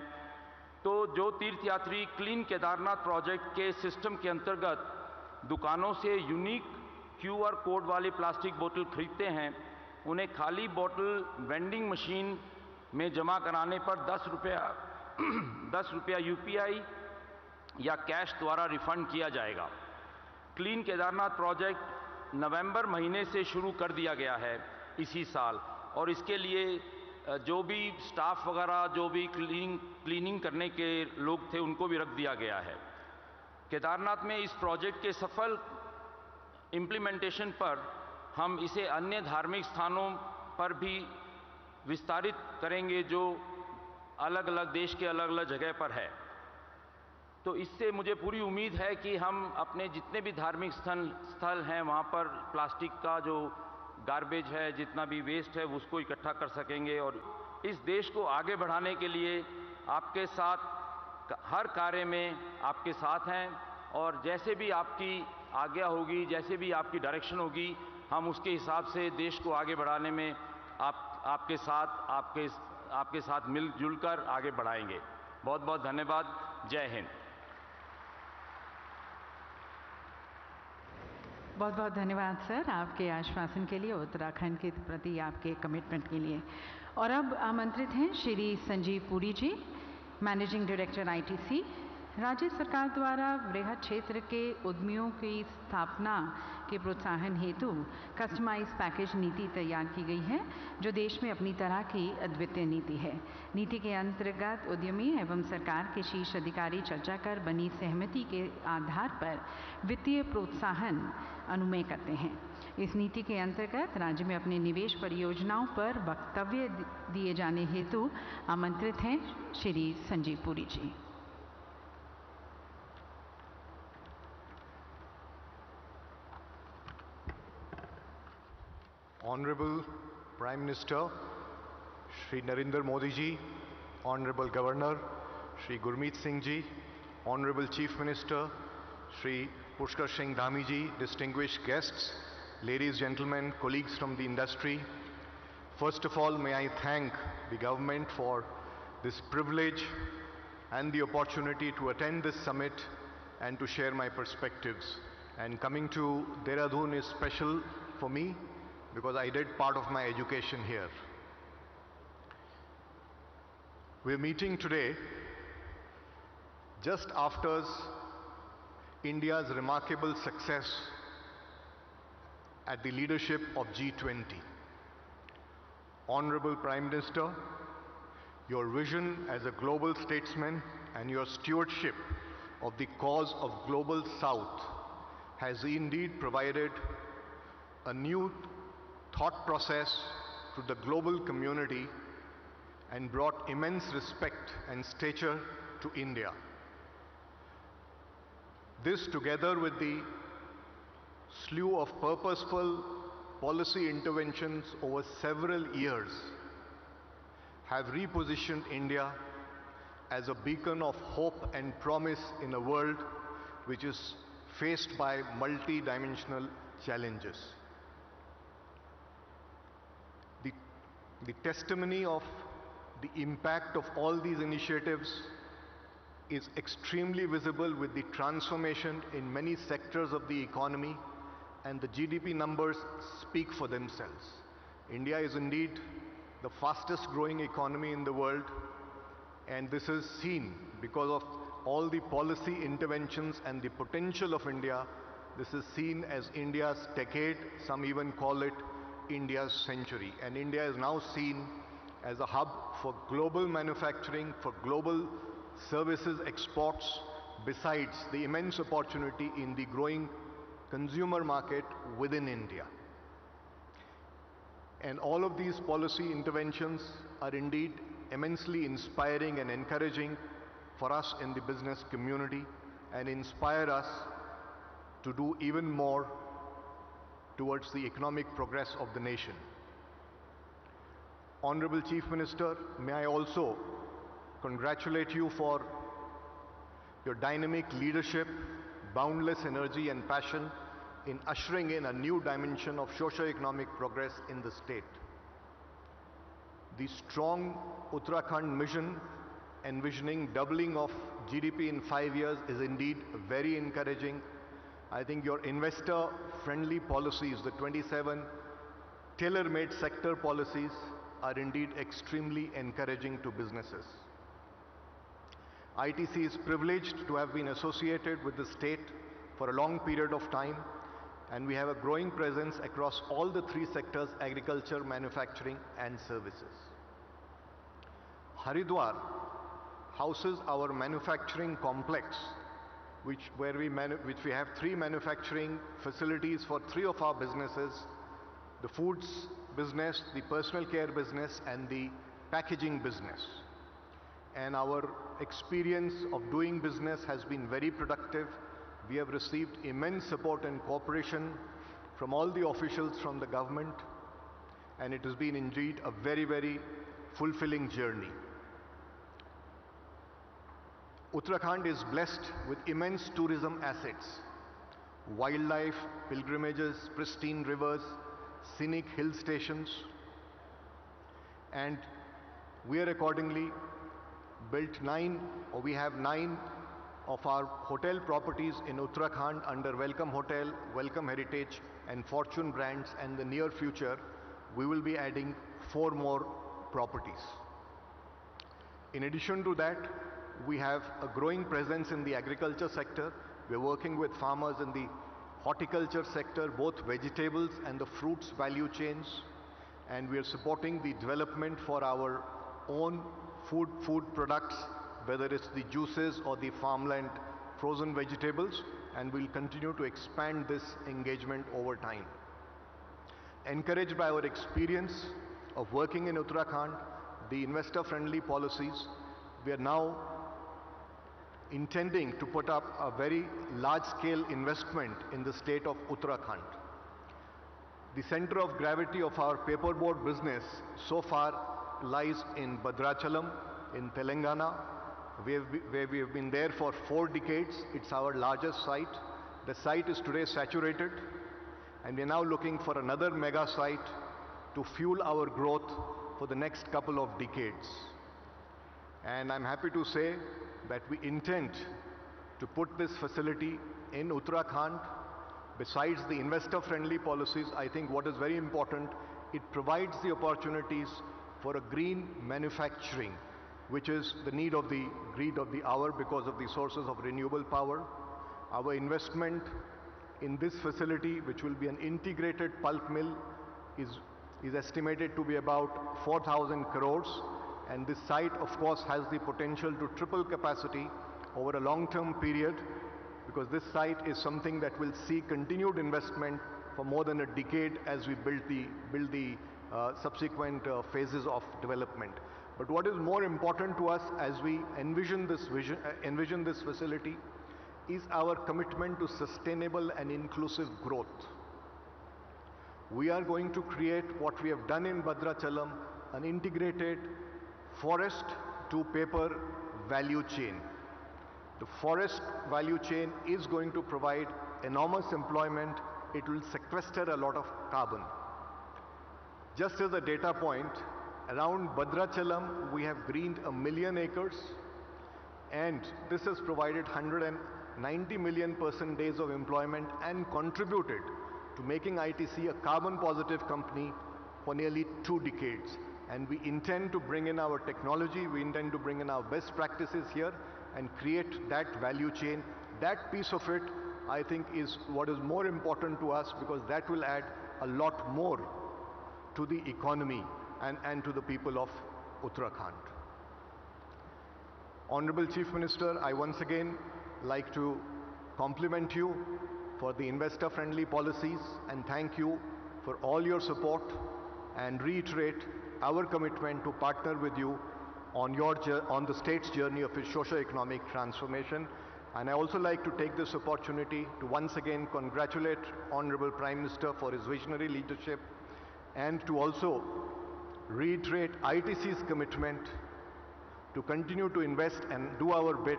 तो जो तीर्थयात्री क्लीन केदारनाथ प्रोजेक्ट के सिस्टम के अंतर्गत दुकानों से यूनिक QR कोड वाली प्लास्टिक बोतल खरीदते हैं, उन्हें खाली बोतल वेंडिंग मशीन में जमा कराने पर 10 रुपया UPI या कैश द्वारा रिफंड किया जाएगा। क्लीन केदारनाथ प्रोजेक्ट नवंबर महीने से शुरू कर दिया गया है इसी साल, और इसके लिए जो भी स्टाफ वगैरह जो भी क्लीनिंग करने के लोग थे उनको भी रख दिया गया है। केदारनाथ में इस प्रोजेक्ट के सफल इम्प्लीमेंटेशन पर हम इसे अन्य धार्मिक स्थानों पर भी विस्तारित करेंगे जो अलग अलग देश के अलग अलग जगह पर है। तो इससे मुझे पूरी उम्मीद है कि हम अपने जितने भी धार्मिक स्थल हैं वहाँ पर प्लास्टिक का जो गार्बेज है, जितना भी वेस्ट है, उसको इकट्ठा कर सकेंगे। और इस देश को आगे बढ़ाने के लिए आपके साथ हर कार्य में आपके साथ हैं, और जैसे भी आपकी आज्ञा होगी, जैसे भी आपकी डायरेक्शन होगी, हम उसके हिसाब से देश को आगे बढ़ाने में आपके साथ मिलजुल कर आगे बढ़ाएंगे। बहुत बहुत धन्यवाद। जय हिंद। बहुत बहुत धन्यवाद सर, आपके आश्वासन के लिए, उत्तराखंड के प्रति आपके कमिटमेंट के लिए। और अब आमंत्रित हैं श्री संजीव पुरी जी, मैनेजिंग डायरेक्टर ITC। राज्य सरकार द्वारा वृहद क्षेत्र के उद्यमियों की स्थापना के प्रोत्साहन हेतु कस्टमाइज पैकेज नीति तैयार की गई है, जो देश में अपनी तरह की अद्वितीय नीति है। नीति के अंतर्गत उद्यमी एवं सरकार के शीर्ष अधिकारी चर्चा कर बनी सहमति के आधार पर वित्तीय प्रोत्साहन अनुमेय करते हैं। इस नीति के अंतर्गत राज्य में अपने निवेश परियोजनाओं पर वक्तव्य दिए जाने हेतु आमंत्रित हैं श्री संजीव पुरी जी। Honorable Prime Minister Shri Narendra Modi ji, Honorable Governor Shri Gurmeet Singh ji, Honorable Chief Minister Shri Pushkar Singh Dhami ji, distinguished guests, ladies, gentlemen, colleagues from the industry. First of all, may I thank the government for this privilege and the opportunity to attend this summit and to share my perspectives. And coming to Dehradun is special for me, because I did part of my education here. We're meeting today just after India's remarkable success at the leadership of G20. Honorable Prime Minister, your vision as a global statesman and your stewardship of the cause of Global South has indeed provided a new thought process to the global community and brought immense respect and stature to India. This, together with the slew of purposeful policy interventions over several years, have repositioned India as a beacon of hope and promise in a world which is faced by multi-dimensional challenges. The testimony of the impact of all these initiatives is extremely visible with the transformation in many sectors of the economy, and the GDP numbers speak for themselves. India is indeed the fastest growing economy in the world, and this is seen because of all the policy interventions and the potential of India. This is seen as India's decade, some even call it India's century, and India is now seen as a hub for global manufacturing, for global services exports, besides the immense opportunity in the growing consumer market within India. And all of these policy interventions are indeed immensely inspiring and encouraging for us in the business community, and inspire us to do even more towards the economic progress of the nation. Honorable Chief Minister, may I also congratulate you for your dynamic leadership, boundless energy and passion in ushering in a new dimension of socio-economic progress in the state. The strong Uttarakhand mission envisioning doubling of GDP in 5 years is indeed very encouraging. I think your investor-friendly policies, the 27 tailor-made sector policies, are indeed extremely encouraging to businesses. ITC is privileged to have been associated with the state for a long period of time, and we have a growing presence across all the three sectors: agriculture, manufacturing and services. Haridwar houses our manufacturing complex, which we have three manufacturing facilities for three of our businesses: the foods business, the personal care business and the packaging business. And our experience of doing business has been very productive. We have received immense support and cooperation from all the officials from the government, and it has been indeed a very, very fulfilling journey. Uttarakhand is blessed with immense tourism assets: wildlife, pilgrimages, pristine rivers, scenic hill stations, and we are accordingly we have 9 of our hotel properties in Uttarakhand under Welcome Hotel, Welcome Heritage and Fortune brands, and in the near future we will be adding 4 more properties. In addition to that, we have a growing presence in the agriculture sector. We are working with farmers in the horticulture sector, both vegetables and the fruits value chains, and we are supporting the development for our own food products, whether it's the juices or the farmland frozen vegetables, and we'll continue to expand this engagement over time. Encouraged by our experience of working in Uttarakhand, the investor-friendly policies, we are now intending to put up a very large-scale investment in the state of Uttarakhand. The center of gravity of our paperboard business so far lies in Bhadrachalam in Telangana, where we have been there for 4 decades. It's our largest site. The site is today saturated, and we are now looking for another mega site to fuel our growth for the next couple of decades. And I'm happy to say that we intend to put this facility in Uttarakhand. Besides the investor-friendly policies, I think what is very important, it provides the opportunities for a green manufacturing, which is the need of the hour because of the sources of renewable power. Our investment in this facility, which will be an integrated pulp mill, is estimated to be about 4,000 crores. And this site, of course, has the potential to triple capacity over a long-term period, because this site is something that will see continued investment for more than a decade as we build the subsequent phases of development. But what is more important to us as we envision this facility is our commitment to sustainable and inclusive growth. We are going to create what we have done in Bhadrachalam, an integrated forest to paper value chain. The forest value chain is going to provide enormous employment. It will sequester a lot of carbon. Just as a data point, around Bhadrachalam we have greened 1 million acres, and this has provided 190 million person days of employment and contributed to making ITC a carbon positive company for nearly 2 decades. And we intend to bring in our technology, we intend to bring in our best practices here and create that value chain. That piece of it, I think, is what is more important to us, because that will add a lot more to the economy and to the people of Uttarakhand. Honorable Chief Minister, I once again like to compliment you for the investor-friendly policies and thank you for all your support and reiterate our commitment to partner with you on the state's journey of its socio-economic transformation. And I also like to take this opportunity to once again congratulate Honorable Prime Minister for his visionary leadership and to also reiterate ITC's commitment to continue to invest and do our bit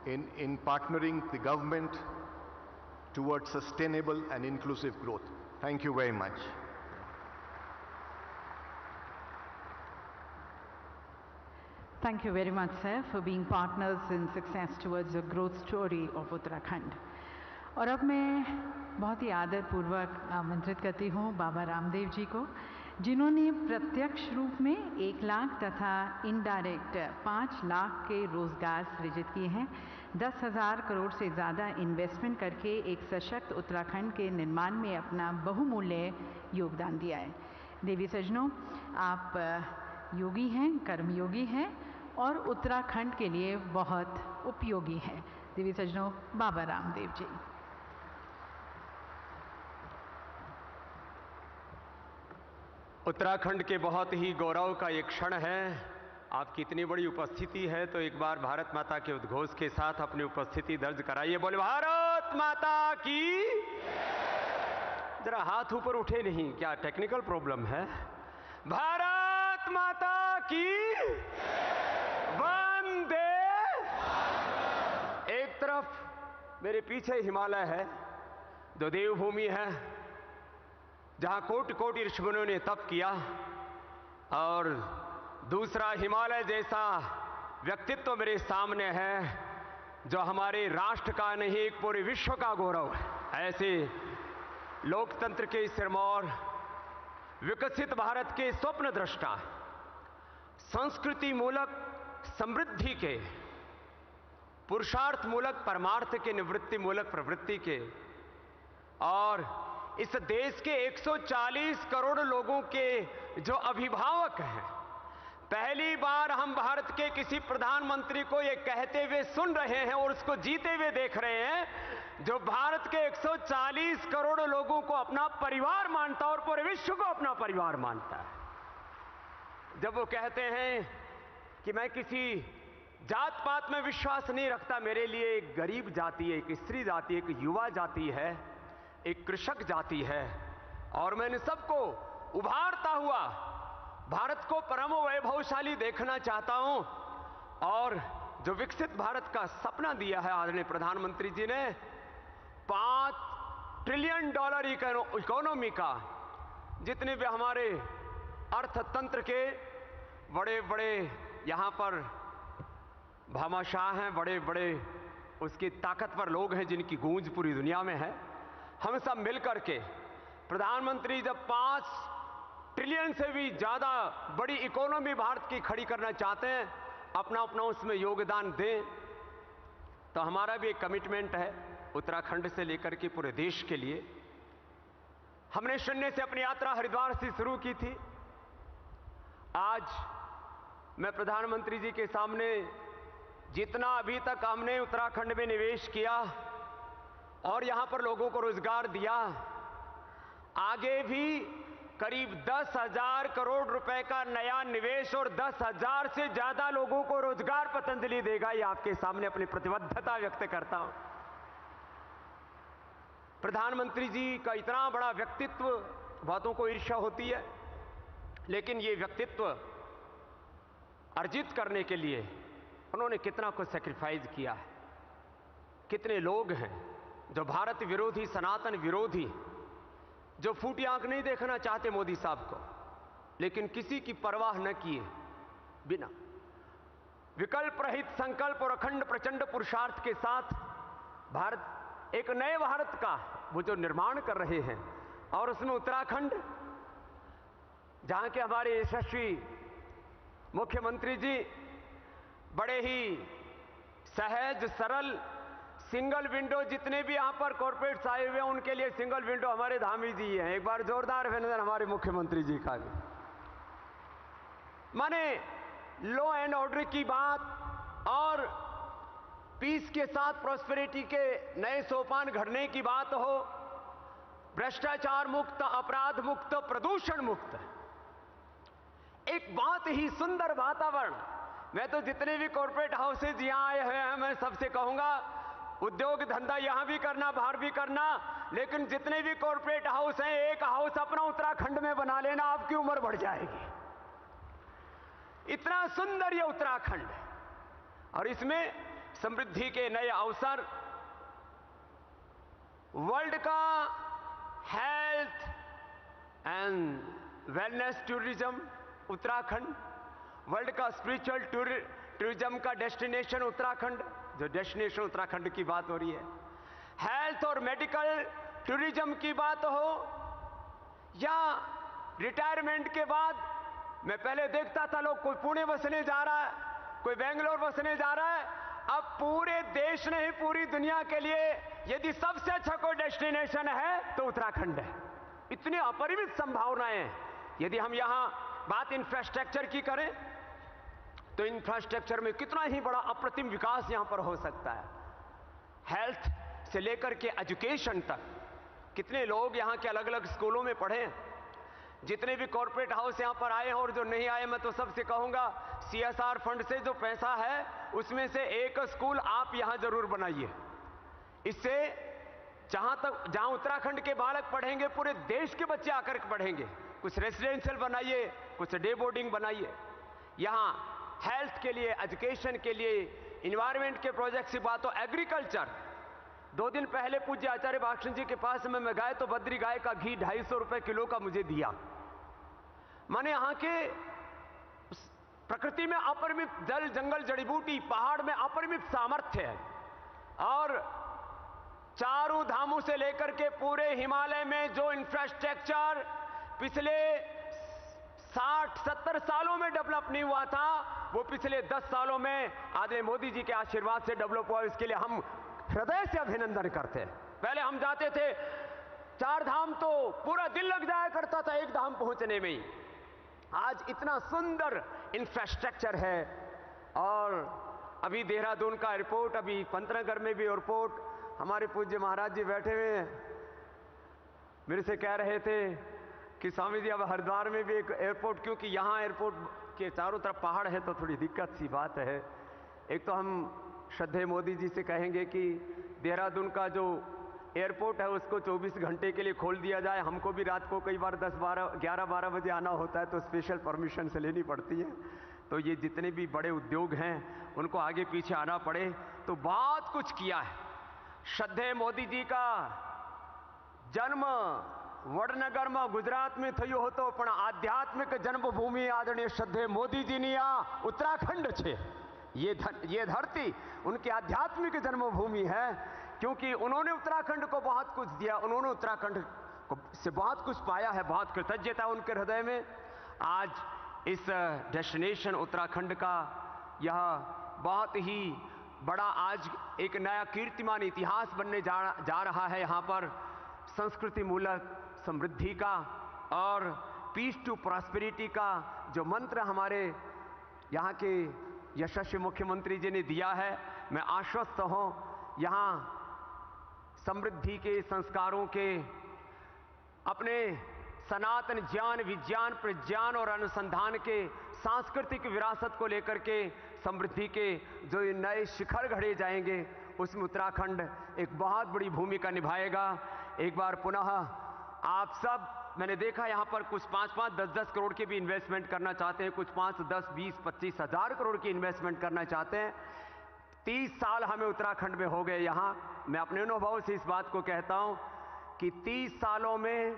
in partnering the government towards sustainable and inclusive growth. Thank you very much. Thank you very much, sir, for being partners in success towards the growth story of Uttarakhand. और अब मैं बहुत ही आदरपूर्वक आमंत्रित करती हूँ बाबा रामदेव जी को, जिन्होंने प्रत्यक्ष रूप में 1 लाख तथा इनडायरेक्ट 5 लाख के रोजगार सृजित किए हैं। 10,000 करोड़ से ज़्यादा इन्वेस्टमेंट करके एक सशक्त उत्तराखंड के निर्माण में अपना बहुमूल्य योगदान दिया है। देवी सज्जनों, आप योगी हैं, कर्मयोगी हैं और उत्तराखंड के लिए बहुत उपयोगी हैं। देवी सज्जनों, बाबा रामदेव जी। उत्तराखंड के बहुत ही गौरव का एक क्षण है। आपकी इतनी बड़ी उपस्थिति है तो एक बार भारत माता के उद्घोष के साथ अपनी उपस्थिति दर्ज कराइए। बोले भारत माता की। जरा हाथ ऊपर उठे नहीं, क्या टेक्निकल प्रॉब्लम है? भारत माता की वंदे। एक तरफ मेरे पीछे हिमालय है, जो देवभूमि है, जहां कोटि कोटि ऋषिमुनियों ने तप किया, और दूसरा हिमालय जैसा व्यक्तित्व मेरे सामने है जो हमारे राष्ट्र का नहीं एक पूरे विश्व का गौरव है। ऐसे लोकतंत्र के सिरमौर, विकसित भारत के स्वप्न दृष्टा, संस्कृति मूलक समृद्धि के, पुरुषार्थ मूलक परमार्थ के, निवृत्ति मूलक प्रवृत्ति के, और इस देश के 140 करोड़ लोगों के जो अभिभावक हैं। पहली बार हम भारत के किसी प्रधानमंत्री को ये कहते हुए सुन रहे हैं और उसको जीते हुए देख रहे हैं, जो भारत के 140 करोड़ लोगों को अपना परिवार मानता और पूरे विश्व को अपना परिवार मानता है। जब वो कहते हैं कि मैं किसी जात पात में विश्वास नहीं रखता, मेरे लिए एक गरीब जाति है, एक स्त्री जाति, एक युवा जाति है, एक कृषक जाति है, और मैंने सबको उभारता हुआ भारत को परम वैभवशाली देखना चाहता हूं। और जो विकसित भारत का सपना दिया है आदरणीय प्रधानमंत्री जी ने, $5 ट्रिलियन इकोनॉमी का, जितने भी हमारे अर्थतंत्र के बड़े बड़े यहां पर भामाशाह हैं, बड़े बड़े उसके ताकतवर लोग हैं जिनकी गूंज पूरी दुनिया में है, हम सब मिलकर के प्रधानमंत्री जब 5 ट्रिलियन से भी ज्यादा बड़ी इकोनॉमी भारत की खड़ी करना चाहते हैं, अपना अपना उसमें योगदान दें। तो हमारा भी एक कमिटमेंट है उत्तराखंड से लेकर के पूरे देश के लिए। हमने शून्य से अपनी यात्रा हरिद्वार से शुरू की थी। आज मैं प्रधानमंत्री जी के सामने जितना अभी तक हमने उत्तराखंड में निवेश किया और यहां पर लोगों को रोजगार दिया, आगे भी करीब 10,000 करोड़ रुपए का नया निवेश और 10,000 से ज्यादा लोगों को रोजगार पतंजलि देगा। ये आपके सामने अपनी प्रतिबद्धता व्यक्त करता हूं। प्रधानमंत्री जी का इतना बड़ा व्यक्तित्व, बातों को ईर्ष्या होती है, लेकिन ये व्यक्तित्व अर्जित करने के लिए उन्होंने कितना कुछ सैक्रिफाइस किया है। कितने लोग हैं जो भारत विरोधी, सनातन विरोधी, जो फूटी आंख नहीं देखना चाहते मोदी साहब को, लेकिन किसी की परवाह न किए बिना विकल्प रहित संकल्प और अखंड प्रचंड पुरुषार्थ के साथ भारत, एक नए भारत का वो जो निर्माण कर रहे हैं, और उसमें उत्तराखंड, जहां के हमारे यशस्वी मुख्यमंत्री जी बड़े ही सहज, सरल, सिंगल विंडो, जितने भी यहां पर कॉर्पोरेट्स आए हुए हैं उनके लिए सिंगल विंडो हमारे धामी जी हैं। एक बार जोरदार अभिनंदन हमारे मुख्यमंत्री जी का भी। माने लॉ एंड ऑर्डर की बात और पीस के साथ प्रॉस्पेरिटी के नए सोपान घड़ने की बात हो, भ्रष्टाचार मुक्त, अपराध मुक्त, प्रदूषण मुक्त, एक बहुत ही सुंदर वातावरण। मैं तो जितने भी कॉर्पोरेट हाउसेज यहां आए हुए हैं मैं सबसे कहूंगा उद्योग धंधा यहां भी करना, बाहर भी करना, लेकिन जितने भी कॉर्पोरेट हाउस हैं एक हाउस अपना उत्तराखंड में बना लेना, आपकी उम्र बढ़ जाएगी। इतना सुंदर ये उत्तराखंड है और इसमें समृद्धि के नए अवसर, वर्ल्ड का health and wellness tourism Uttarakhand, world का स्पिरिचुअल टूरिज्म का डेस्टिनेशन उत्तराखंड, जो डेस्टिनेशन उत्तराखंड की बात हो रही है, हेल्थ और मेडिकल टूरिज्म की बात हो या रिटायरमेंट के बाद, मैं पहले देखता था लोग कोई पुणे बसने जा रहा है, कोई बेंगलोर बसने जा रहा है, अब पूरे देश नहीं पूरी दुनिया के लिए यदि सबसे अच्छा कोई डेस्टिनेशन है तो उत्तराखंड है। इतनी अपरिमित संभावनाएं हैं। यदि हम यहां बात इंफ्रास्ट्रक्चर की करें तो इंफ्रास्ट्रक्चर में कितना ही बड़ा अप्रतिम विकास यहां पर हो सकता है। हेल्थ से लेकर के एजुकेशन तक कितने लोग यहां के अलग अलग स्कूलों में पढ़े। जितने भी कॉर्पोरेट हाउस यहां पर आए हैं और जो नहीं आए, मैं तो सबसे कहूंगा CSR फंड से जो पैसा है उसमें से एक स्कूल आप यहां जरूर बनाइए। इससे जहां उत्तराखंड के बालक पढ़ेंगे पूरे देश के बच्चे आकर के पढ़ेंगे। कुछ रेसिडेंशियल बनाइए, कुछ डे बोर्डिंग बनाइए। यहां हेल्थ के लिए, एजुकेशन के लिए, इन्वायरमेंट के प्रोजेक्ट की बात हो, एग्रीकल्चर। 2 दिन पहले पूज्य आचार्य भाषण जी के पास में मैं गया तो बद्री गाय का घी 250 रुपए किलो का मुझे दिया। माने यहां के प्रकृति में अपरिमित जल, जंगल, जड़ी बूटी, पहाड़ में अपरिमित सामर्थ्य है और चारों धामों से लेकर के पूरे हिमालय में जो इंफ्रास्ट्रक्चर पिछले 60-70 सालों में डेवलप नहीं हुआ था वो पिछले 10 सालों में आदरणीय मोदी जी के आशीर्वाद से डेवलप हुआ। इसके लिए हम हृदय से अभिनंदन करते हैं। पहले हम जाते थे 4 धाम तो पूरा दिन लग जाया करता था एक धाम पहुंचने में ही। आज इतना सुंदर इंफ्रास्ट्रक्चर है और अभी देहरादून का एयरपोर्ट, अभी पंतनगर में भी एयरपोर्ट, हमारे पूज्य महाराज जी बैठे हुए हैं, मेरे से कह रहे थे कि स्वामी जी अब हरिद्वार में भी एक एयरपोर्ट, क्योंकि यहाँ एयरपोर्ट के चारों तरफ पहाड़ है तो थोड़ी दिक्कत सी बात है। एक तो हम श्रद्धेय मोदी जी से कहेंगे कि देहरादून का जो एयरपोर्ट है उसको 24 घंटे के लिए खोल दिया जाए। हमको भी रात को कई बार 11-12 बजे आना होता है तो स्पेशल परमिशन से लेनी पड़ती है। तो ये जितने भी बड़े उद्योग हैं उनको आगे पीछे आना पड़े तो बहुत कुछ किया है। श्रद्धेय मोदी जी का जन्म वडनगर में गुजरात में थयो હતો પણ आध्यात्मिक जन्मभूमि आदरणीय श्रद्धेय मोदी जी ની આ उत्तराखंड છે। ये धरती उनकी आध्यात्मिक जन्मभूमि है क्योंकि उन्होंने उत्तराखंड को बहुत कुछ दिया, उन्होंने उत्तराखंड से बहुत कुछ पाया है, बहुत कृतज्ञता उनके हृदय में। आज इस डेस्टिनेशन उत्तराखंड का यह बहुत ही बड़ा आज एक नया कीर्तिमान इतिहास बनने जा रहा है। यहाँ पर संस्कृति मूलक समृद्धि का और पीस टू प्रॉस्पेरिटी का जो मंत्र हमारे यहाँ के यशस्वी मुख्यमंत्री जी ने दिया है, मैं आश्वस्त हूँ यहाँ समृद्धि के, संस्कारों के, अपने सनातन ज्ञान, विज्ञान, प्रज्ञान और अनुसंधान के सांस्कृतिक विरासत को लेकर के समृद्धि के जो नए शिखर घड़े जाएंगे उसमें उत्तराखंड एक बहुत बड़ी भूमिका निभाएगा। एक बार पुनः आप सब, मैंने देखा यहाँ पर कुछ 5-5, 10-10 करोड़ की भी इन्वेस्टमेंट करना चाहते हैं, कुछ 5, 10, 20, 25 हजार करोड़ की इन्वेस्टमेंट करना चाहते हैं। 30 साल हमें उत्तराखंड में हो गए यहाँ। मैं अपने अनुभव से इस बात को कहता हूँ कि 30 सालों में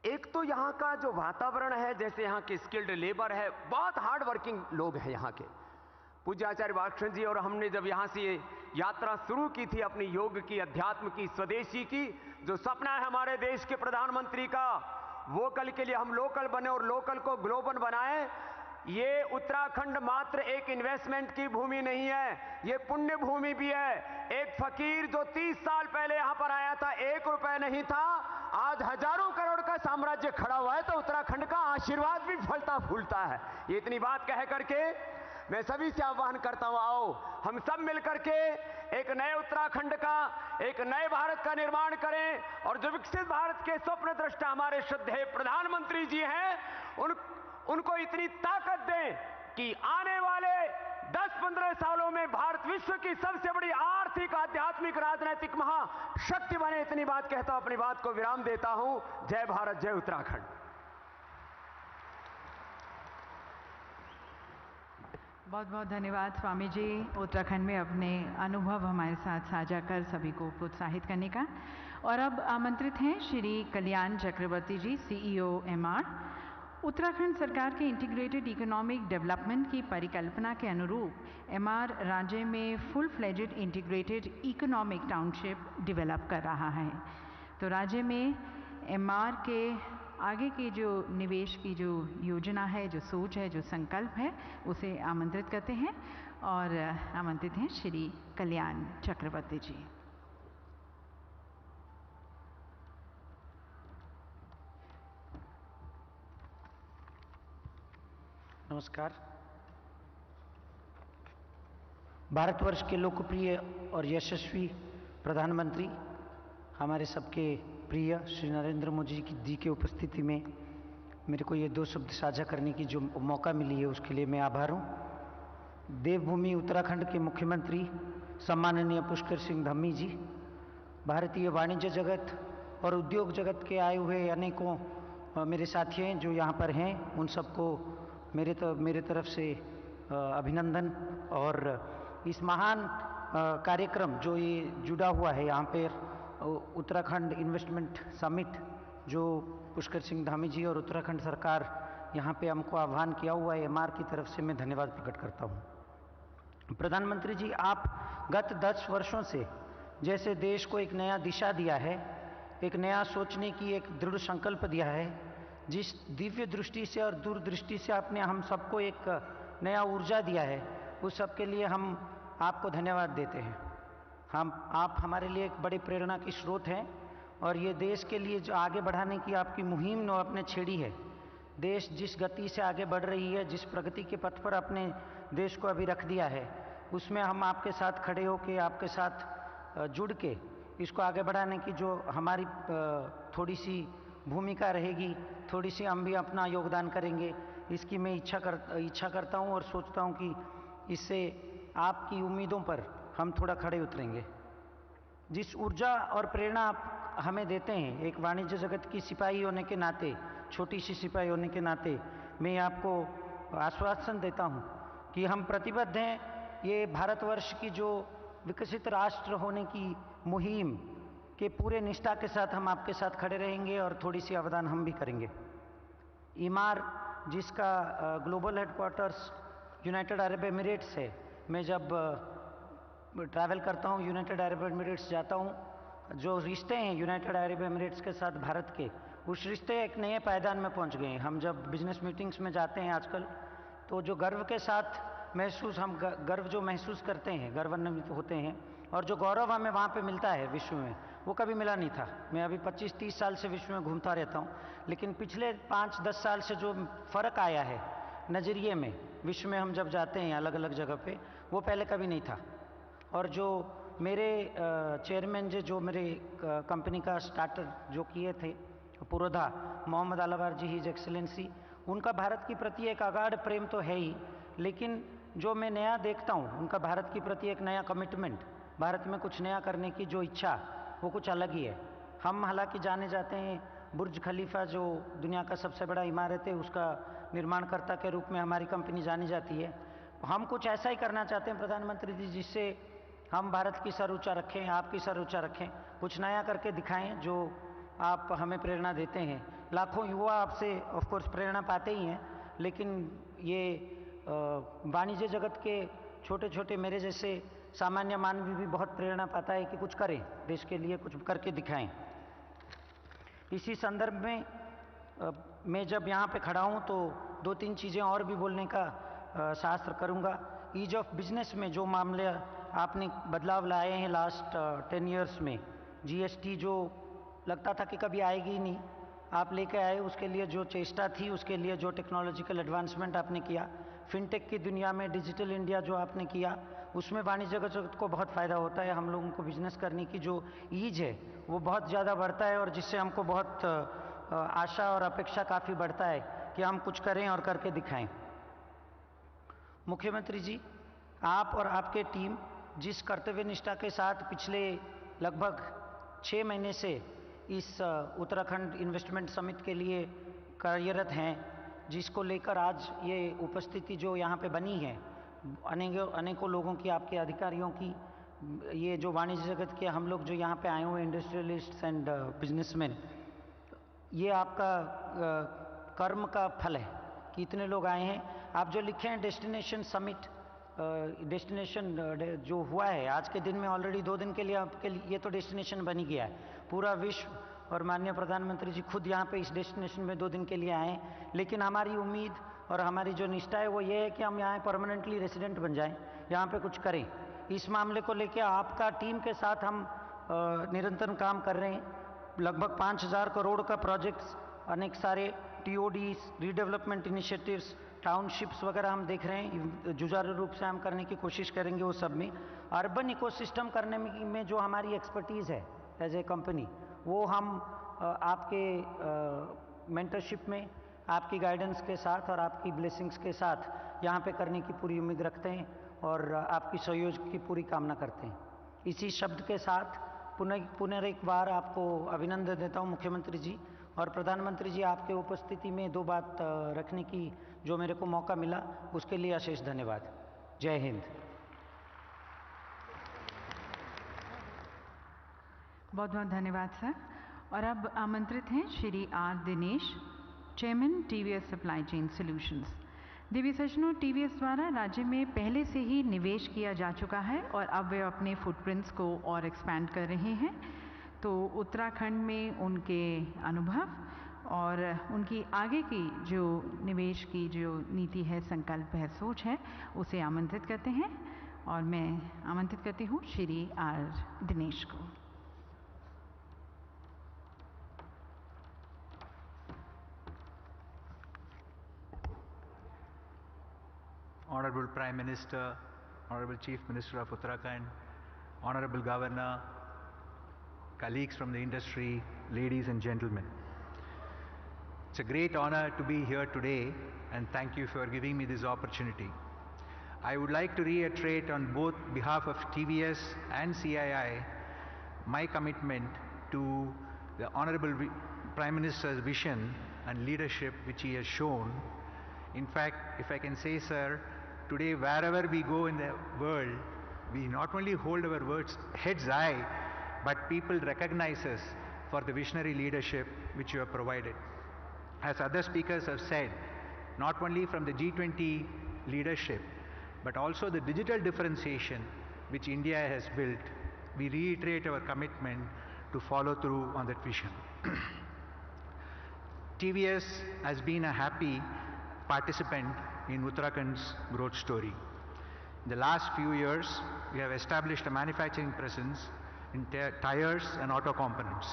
एक तो यहाँ का जो वातावरण है, जैसे यहाँ की स्किल्ड लेबर है, बहुत हार्ड वर्किंग लोग हैं यहाँ के। पूज्य आचार्य भाषण जी और हमने जब यहाँ से यात्रा शुरू की थी अपनी योग की, अध्यात्म की, स्वदेशी की, जो सपना है हमारे देश के प्रधानमंत्री का, वोकल के लिए हम लोकल बने और लोकल को ग्लोबल बनाएं, ये उत्तराखंड मात्र एक इन्वेस्टमेंट की भूमि नहीं है, ये पुण्य भूमि भी है। एक फकीर जो 30 साल पहले यहां पर आया था, 1 रुपए नहीं था, आज हजारों करोड़ का साम्राज्य खड़ा हुआ है, तो उत्तराखंड का आशीर्वाद भी फलता फूलता है। ये इतनी बात कह करके मैं सभी से आह्वान करता हूं, आओ हम सब मिलकर के एक नए उत्तराखंड का, एक नए भारत का निर्माण करें। और जो विकसित भारत के स्वप्न दृष्टा हमारे श्रद्धेय प्रधानमंत्री जी हैं, उनको इतनी ताकत दें कि आने वाले 10-15 सालों में भारत विश्व की सबसे बड़ी आर्थिक, आध्यात्मिक, राजनीतिक महाशक्ति बने। इतनी बात कहता हूं, अपनी बात को विराम देता हूं। जय भारत, जय उत्तराखंड। बहुत बहुत धन्यवाद स्वामी जी, उत्तराखंड में अपने अनुभव हमारे साथ साझा कर सभी को प्रोत्साहित करने का। और अब आमंत्रित हैं श्री कल्याण चक्रवर्ती जी, CEO MR। उत्तराखंड सरकार के इंटीग्रेटेड इकोनॉमिक डेवलपमेंट की परिकल्पना के अनुरूप MR राज्य में full fledged integrated economic township develop कर रहा है। तो राज्य में MR के आगे की जो निवेश की जो योजना है, जो सोच है, जो संकल्प है, उसे आमंत्रित करते हैं। और आमंत्रित हैं श्री कल्याण चक्रवर्ती जी। नमस्कार। भारतवर्ष के लोकप्रिय और यशस्वी प्रधानमंत्री, हमारे सबके प्रिय श्री नरेंद्र मोदी जी की उपस्थिति में मेरे को ये 2 शब्द साझा करने की जो मौका मिली है, उसके लिए मैं आभार हूँ। देवभूमि उत्तराखंड के मुख्यमंत्री सम्माननीय पुष्कर सिंह धामी जी, भारतीय वाणिज्य जगत और उद्योग जगत के आए हुए अनेकों मेरे साथी हैं जो यहाँ पर हैं, उन सबको मेरे तरफ से अभिनंदन। और इस महान कार्यक्रम जो ये जुड़ा हुआ है यहाँ पर, उत्तराखंड इन्वेस्टमेंट समिट, जो पुष्कर सिंह धामी जी और उत्तराखंड सरकार यहाँ पे हमको आह्वान किया हुआ है, MR की तरफ से मैं धन्यवाद प्रकट करता हूँ। प्रधानमंत्री जी, आप गत 10 वर्षों से जैसे देश को एक नया दिशा दिया है, एक नया सोचने की एक दृढ़ संकल्प दिया है, जिस दिव्य दृष्टि से और दूरदृष्टि से आपने हम सबको एक नया ऊर्जा दिया है, उस सब के लिए हम आपको धन्यवाद देते हैं। आप हमारे लिए एक बड़ी प्रेरणा की स्रोत हैं और ये देश के लिए जो आगे बढ़ाने की आपकी मुहिम जो आपने छेड़ी है, देश जिस गति से आगे बढ़ रही है, जिस प्रगति के पथ पर अपने देश को अभी रख दिया है, उसमें हम आपके साथ खड़े होकर, आपके साथ जुड़ के इसको आगे बढ़ाने की जो हमारी थोड़ी सी भूमिका रहेगी, थोड़ी सी हम भी अपना योगदान करेंगे, इसकी मैं इच्छा करता हूँ और सोचता हूँ कि इससे आपकी उम्मीदों पर हम थोड़ा खड़े उतरेंगे। जिस ऊर्जा और प्रेरणा आप हमें देते हैं, एक वाणिज्य जगत की सिपाही होने के नाते, छोटी सी सिपाही होने के नाते, मैं आपको आश्वासन देता हूं कि हम प्रतिबद्ध हैं ये भारतवर्ष की जो विकसित राष्ट्र होने की मुहिम के पूरे निष्ठा के साथ हम आपके साथ खड़े रहेंगे और थोड़ी सी अवदान हम भी करेंगे। इमार, जिसका global headquarters United Arab Emirates है, मैं जब ट्रैवल करता हूँ, यूनाइटेड अरब एमिरेट्स जाता हूँ, जो रिश्ते हैं यूनाइटेड अरब एमिरेट्स के साथ भारत के, उस रिश्ते एक नए पायदान में पहुँच गए हैं। हम जब बिजनेस मीटिंग्स में जाते हैं आजकल, तो जो गर्व के साथ हम गर्व जो महसूस करते हैं, गर्वान्वित होते हैं, और जो गौरव हमें वहाँ पे मिलता है विश्व में, वो कभी मिला नहीं था। मैं अभी 25-30 साल से विश्व में घूमता रहता हूँ, लेकिन पिछले 5-10 साल से जो फ़र्क आया है नज़रिए में, विश्व में हम जब जाते हैं अलग अलग जगह पे, वो पहले कभी नहीं था। और जो मेरे चेयरमैन जो मेरे कंपनी का स्टार्टर जो किए थे, पुरोधा मोहम्मद अलावार जी, हिज एक्सेलेंसी, उनका भारत की प्रति एक अगाध प्रेम तो है ही, लेकिन जो मैं नया देखता हूँ, उनका भारत के प्रति एक नया कमिटमेंट, भारत में कुछ नया करने की जो इच्छा, वो कुछ अलग ही है। हम हालांकि जाने जाते हैं बुर्ज खलीफा जो दुनिया का सबसे बड़ा इमारत है, उसका निर्माणकर्ता के रूप में हमारी कंपनी जानी जाती है। हम कुछ ऐसा ही करना चाहते हैं प्रधानमंत्री जी, जिससे हम भारत की सर ऊँचा रखें, आपकी सर ऊँचा रखें, कुछ नया करके दिखाएं जो आप हमें प्रेरणा देते हैं। लाखों युवा आपसे ऑफ कोर्स प्रेरणा पाते ही हैं, लेकिन ये वाणिज्य जगत के छोटे छोटे मेरे जैसे सामान्य मानवी भी बहुत प्रेरणा पाता है कि कुछ करें, देश के लिए कुछ करके दिखाएं। इसी संदर्भ में मैं जब यहाँ पे खड़ा हूँ तो दो तीन चीज़ें और भी बोलने का शास्त्र करूँगा। ईज ऑफ बिजनेस में जो मामले आपने बदलाव लाए हैं लास्ट 10 ईयर्स में, जीएसटी जो लगता था कि कभी आएगी ही नहीं, आप लेके आए, उसके लिए जो चेष्टा थी, उसके लिए जो टेक्नोलॉजिकल एडवांसमेंट आपने किया, फिनटेक की दुनिया में डिजिटल इंडिया जो आपने किया, उसमें वाणिज्य जगत को बहुत फ़ायदा होता है। हम लोगों को बिजनेस करने की जो ईज है वो बहुत ज़्यादा बढ़ता है, और जिससे हमको बहुत आशा और अपेक्षा काफ़ी बढ़ता है कि हम कुछ करें और करके दिखाएं। मुख्यमंत्री जी, आप और आपके टीम जिस कर्तव्य निष्ठा के साथ पिछले लगभग 6 महीने से इस उत्तराखंड इन्वेस्टमेंट समिट के लिए कार्यरत हैं, जिसको लेकर आज ये उपस्थिति जो यहाँ पे बनी है, अनेकों लोगों की, आपके अधिकारियों की, ये जो वाणिज्य जगत के हम लोग जो यहाँ पे आए हुए इंडस्ट्रियलिस्ट्स एंड बिजनेसमैन, ये आपका कर्म का फल है कि इतने लोग आए हैं। आप जो लिखे हैं डेस्टिनेशन समिट, डेस्टिनेशन जो हुआ है आज के दिन में, ऑलरेडी 2 दिन के लिए आपके लिए ये तो डेस्टिनेशन बन ही गया है पूरा विश्व, और माननीय प्रधानमंत्री जी खुद यहाँ पे इस डेस्टिनेशन में 2 दिन के लिए आए हैं। लेकिन हमारी उम्मीद और हमारी जो निष्ठा है वो ये है कि हम यहाँ परमानेंटली रेसिडेंट बन जाएं, यहाँ पे कुछ करें। इस मामले को लेकर आपका टीम के साथ हम निरंतर काम कर रहे हैं। लगभग 5,000 करोड़ का प्रोजेक्ट्स, अनेक सारे टीओडीज, रीडेवलपमेंट इनिशिएटिव्स, टाउनशिप्स वगैरह हम देख रहे हैं, जुझारू रूप से हम करने की कोशिश करेंगे। वो सब में अर्बन इकोसिस्टम करने में जो हमारी एक्सपर्टीज़ है एज ए कंपनी, वो हम आपके मेंटरशिप में, आपकी गाइडेंस के साथ और आपकी ब्लेसिंग्स के साथ यहाँ पे करने की पूरी उम्मीद रखते हैं और आपकी सहयोग की पूरी कामना करते हैं। इसी शब्द के साथ पुनः एक बार आपको अभिनंदन देता हूँ मुख्यमंत्री जी, और प्रधानमंत्री जी आपके उपस्थिति में 2 बात रखने की जो मेरे को मौका मिला, उसके लिए अशेष धन्यवाद। जय हिंद। बहुत बहुत धन्यवाद सर। और अब आमंत्रित हैं Shri R Dinesh, chairman TVS supply chain solutions. देवी सज्जनों, टीवीएस द्वारा राज्य में पहले से ही निवेश किया जा चुका है और अब वे अपने फुटप्रिंट्स को और एक्सपैंड कर रहे हैं। तो उत्तराखंड में उनके अनुभव और उनकी आगे की जो निवेश की जो नीति है, संकल्प है, सोच है, उसे आमंत्रित करते हैं। और मैं आमंत्रित करती हूँ श्री आर दिनेश को। Honorable Prime Minister, Honorable Chief Minister of Uttarakhand, Honorable Governor, colleagues from the industry, ladies and gentlemen. It's a great honor to be here today, and thank you for giving me this opportunity. I would like to reiterate on both behalf of TVS and CII my commitment to the Honorable Prime Minister's vision and leadership which he has shown. In fact, if I can say, sir, today wherever we go in the world, we not only hold our heads high, but people recognize us for the visionary leadership which you have provided. As other speakers have said, not only from the G20 leadership, but also the digital differentiation which India has built, we reiterate our commitment to follow through on that vision. TVS has been a happy participant in Uttarakhand's growth story. In the last few years, we have established a manufacturing presence in tires and auto components.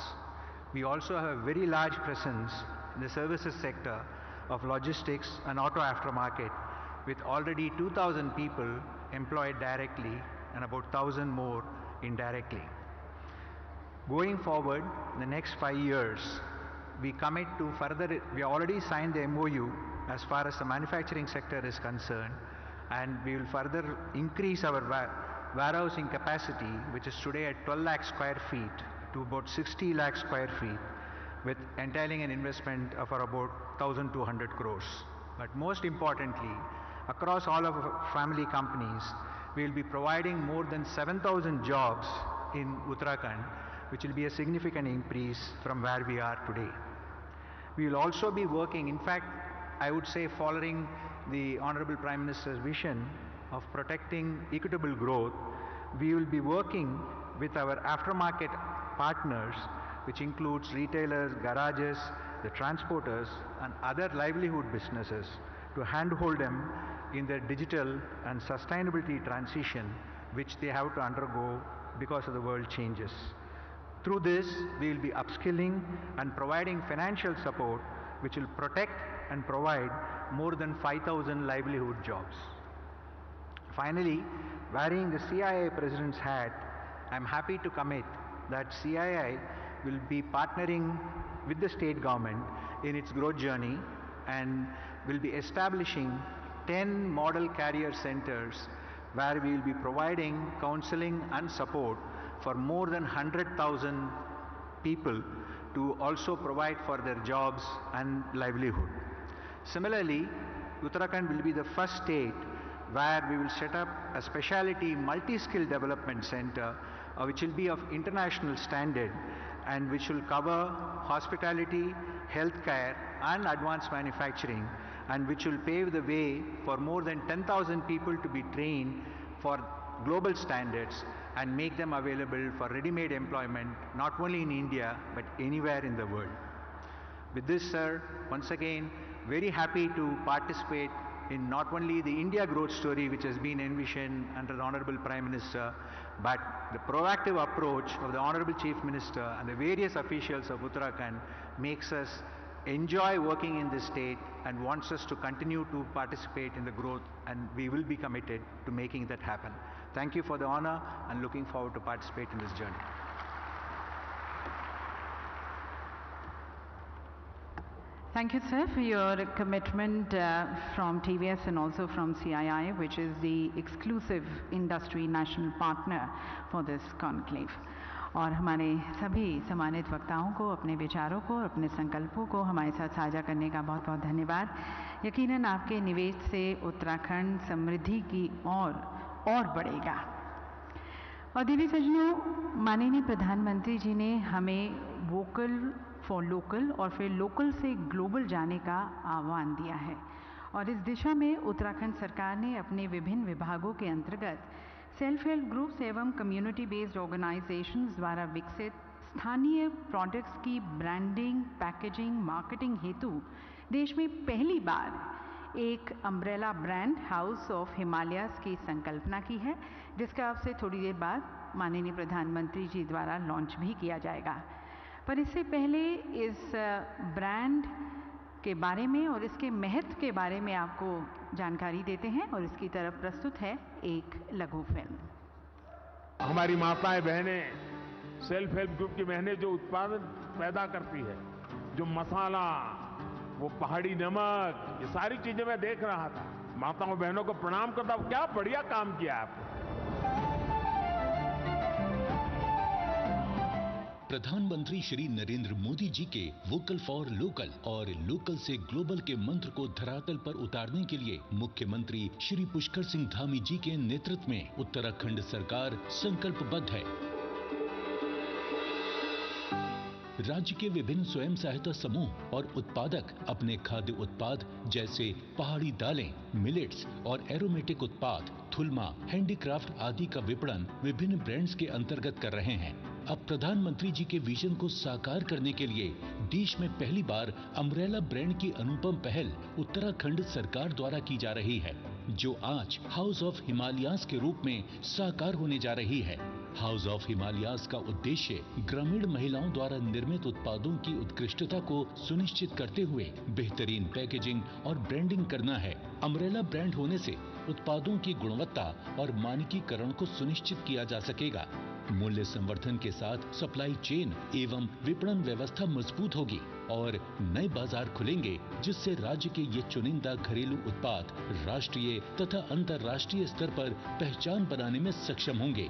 We also have a very large presence in the services sector of logistics and auto aftermarket, with already 2,000 people employed directly and about 1,000 more indirectly. Going forward, in the next 5 years, we commit to further, we already signed the MOU as far as the manufacturing sector is concerned, and we will further increase our warehousing capacity, which is today at 12 lakh square feet, to about 60 lakh square feet, with entailing an investment of about 1,200 crores. But most importantly, across all of our family companies, we will be providing more than 7,000 jobs in Uttarakhand, which will be a significant increase from where we are today. We will also be working, in fact, I would say following the Honorable Prime Minister's vision of protecting equitable growth, we will be working with our aftermarket partners, which includes retailers, garages, the transporters, and other livelihood businesses, to handhold them in their digital and sustainability transition which they have to undergo because of the world changes. Through this, we will be upskilling and providing financial support which will protect and provide more than 5,000 livelihood jobs. Finally, wearing the CII President's hat, I am happy to commit that CII will be partnering with the state government in its growth journey and will be establishing 10 model career centers where we will be providing counseling and support for more than 100,000 people to also provide for their jobs and livelihood. Similarly, Uttarakhand will be the first state where we will set up a specialty multi-skill development center which will be of international standard and which will cover hospitality, healthcare and advanced manufacturing, and which will pave the way for more than 10,000 people to be trained for global standards and make them available for ready-made employment not only in India but anywhere in the world. With this, sir, once again, very happy to participate in not only the India growth story which has been envisioned under the Honorable Prime Minister, but the proactive approach of the Honorable Chief Minister and the various officials of Uttarakhand makes us enjoy working in this state and wants us to continue to participate in the growth, and we will be committed to making that happen. Thank you for the honor and looking forward to participate in this journey. Thank you, sir, for your commitment from TVS and also from CII, which is the exclusive industry national partner for this conclave. और हमारे सभी सम्मानित वक्ताओं को अपने विचारों को, अपने संकल्पों को हमारे साथ साझा करने का बहुत बहुत धन्यवाद। यकीनन आपके निवेश से उत्तराखंड समृद्धि की और बढ़ेगा। और देवी सज्जनों, माननीय प्रधानमंत्री जी ने हमें वोकल फॉर लोकल और फिर लोकल से ग्लोबल जाने का आह्वान दिया है, और इस दिशा में उत्तराखंड सरकार ने अपने विभिन्न विभागों के अंतर्गत सेल्फ हेल्प ग्रुप्स एवं कम्युनिटी बेस्ड ऑर्गेनाइजेशंस द्वारा विकसित स्थानीय प्रोडक्ट्स की ब्रांडिंग, पैकेजिंग, मार्केटिंग हेतु देश में पहली बार एक umbrella brand house of Himalayas की संकल्पना की है, जिसका आपसे थोड़ी देर बाद माननीय प्रधानमंत्री जी द्वारा लॉन्च भी किया जाएगा। पर इससे पहले इस ब्रांड के बारे में और इसके महत्व के बारे में आपको जानकारी देते हैं, और इसकी तरफ प्रस्तुत है एक लघु फिल्म। हमारी माताएं बहनें, सेल्फ हेल्प ग्रुप की बहनें जो उत्पादन पैदा करती है, जो मसाला, वो पहाड़ी नमक, ये सारी चीजें मैं देख रहा था। माताओं बहनों को प्रणाम करता हूं, क्या बढ़िया काम किया आपने। प्रधानमंत्री श्री नरेंद्र मोदी जी के वोकल फॉर लोकल और लोकल से ग्लोबल के मंत्र को धरातल पर उतारने के लिए मुख्यमंत्री श्री पुष्कर सिंह धामी जी के नेतृत्व में उत्तराखंड सरकार संकल्पबद्ध है। राज्य के विभिन्न स्वयं सहायता समूह और उत्पादक अपने खाद्य उत्पाद जैसे पहाड़ी दालें, मिलेट्स और एरोमेटिक उत्पाद, थुल्मा, हैंडीक्राफ्ट आदि का विपणन विभिन्न ब्रांड्स के अंतर्गत कर रहे हैं। अब प्रधानमंत्री जी के विजन को साकार करने के लिए देश में पहली बार अम्ब्रेला ब्रांड की अनुपम पहल उत्तराखंड सरकार द्वारा की जा रही है, जो आज हाउस ऑफ हिमालयाज के रूप में साकार होने जा रही है। हाउस ऑफ हिमालयाज का उद्देश्य ग्रामीण महिलाओं द्वारा निर्मित उत्पादों की उत्कृष्टता को सुनिश्चित करते हुए बेहतरीन पैकेजिंग और ब्रांडिंग करना है। अम्ब्रेला ब्रांड होने से उत्पादों की गुणवत्ता और मानकीकरण को सुनिश्चित किया जा सकेगा। मूल्य संवर्धन के साथ सप्लाई चेन एवं विपणन व्यवस्था मजबूत होगी और नए बाजार खुलेंगे, जिससे राज्य के ये चुनिंदा घरेलू उत्पाद राष्ट्रीय तथा अंतर्राष्ट्रीय स्तर पर पहचान बनाने में सक्षम होंगे।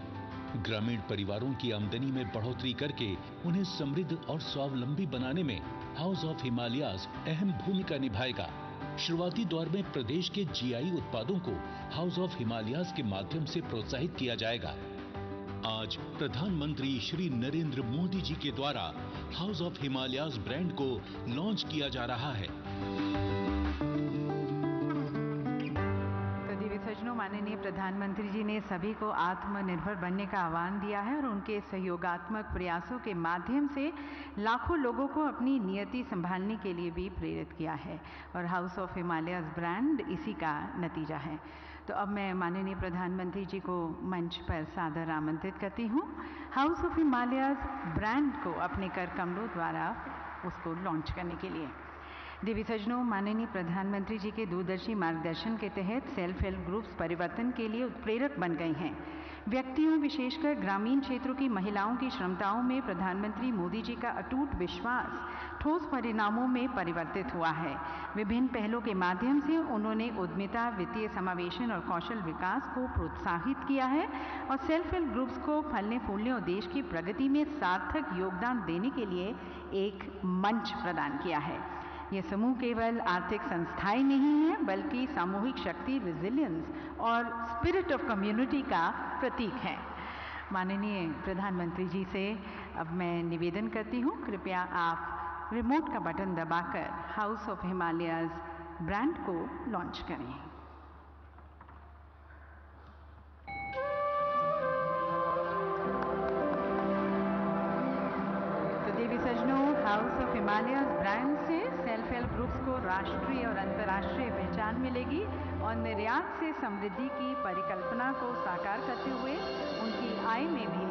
ग्रामीण परिवारों की आमदनी में बढ़ोतरी करके उन्हें समृद्ध और स्वावलंबी बनाने में हाउस ऑफ हिमालयाज अहम भूमिका निभाएगा। शुरुआती दौर में प्रदेश के जीआई उत्पादों को हाउस ऑफ हिमालयाज के माध्यम से प्रोत्साहित किया जाएगा। आज प्रधानमंत्री श्री नरेंद्र मोदी जी के द्वारा हाउस ऑफ हिमालयाज ब्रांड को लॉन्च किया जा रहा है। तो दिव्य सज्जनों, माननीय प्रधानमंत्री जी ने सभी को आत्मनिर्भर बनने का आह्वान दिया है और उनके सहयोगात्मक प्रयासों के माध्यम से लाखों लोगों को अपनी नियति संभालने के लिए भी प्रेरित किया है और हाउस ऑफ हिमालयस ब्रांड इसी का नतीजा है। तो अब मैं माननीय प्रधानमंत्री जी को मंच पर सादर आमंत्रित करती हूँ हाउस ऑफ हिमालयस ब्रांड को अपने कर कमलों द्वारा उसको लॉन्च करने के लिए। देवी सज्जनों, माननीय प्रधानमंत्री जी के दूरदर्शी मार्गदर्शन के तहत सेल्फ हेल्प ग्रुप्स परिवर्तन के लिए उत्प्रेरक बन गई हैं। व्यक्तियों, विशेषकर ग्रामीण क्षेत्रों की महिलाओं की क्षमताओं में प्रधानमंत्री मोदी जी का अटूट विश्वास ठोस परिणामों में परिवर्तित हुआ है। विभिन्न पहलों के माध्यम से उन्होंने उद्यमिता, वित्तीय समावेशन और कौशल विकास को प्रोत्साहित किया है और सेल्फ हेल्प ग्रुप्स को फलने फूलने और देश की प्रगति में सार्थक योगदान देने के लिए एक मंच प्रदान किया है। ये समूह केवल आर्थिक संस्थाएं नहीं है बल्कि सामूहिक शक्ति, रेजिलियंस और स्पिरिट ऑफ कम्युनिटी का प्रतीक है। माननीय प्रधानमंत्री जी से अब मैं निवेदन करती हूँ, कृपया आप रिमोट का बटन दबाकर हाउस ऑफ हिमालयस ब्रांड को लॉन्च करें। तो देवी सज्जनों, हाउस ऑफ हिमालयस ब्रांड से सेल्फ हेल्प ग्रुप्स को राष्ट्रीय और अंतर्राष्ट्रीय पहचान मिलेगी और निर्यात से समृद्धि की परिकल्पना को साकार करते हुए उनकी आय में भी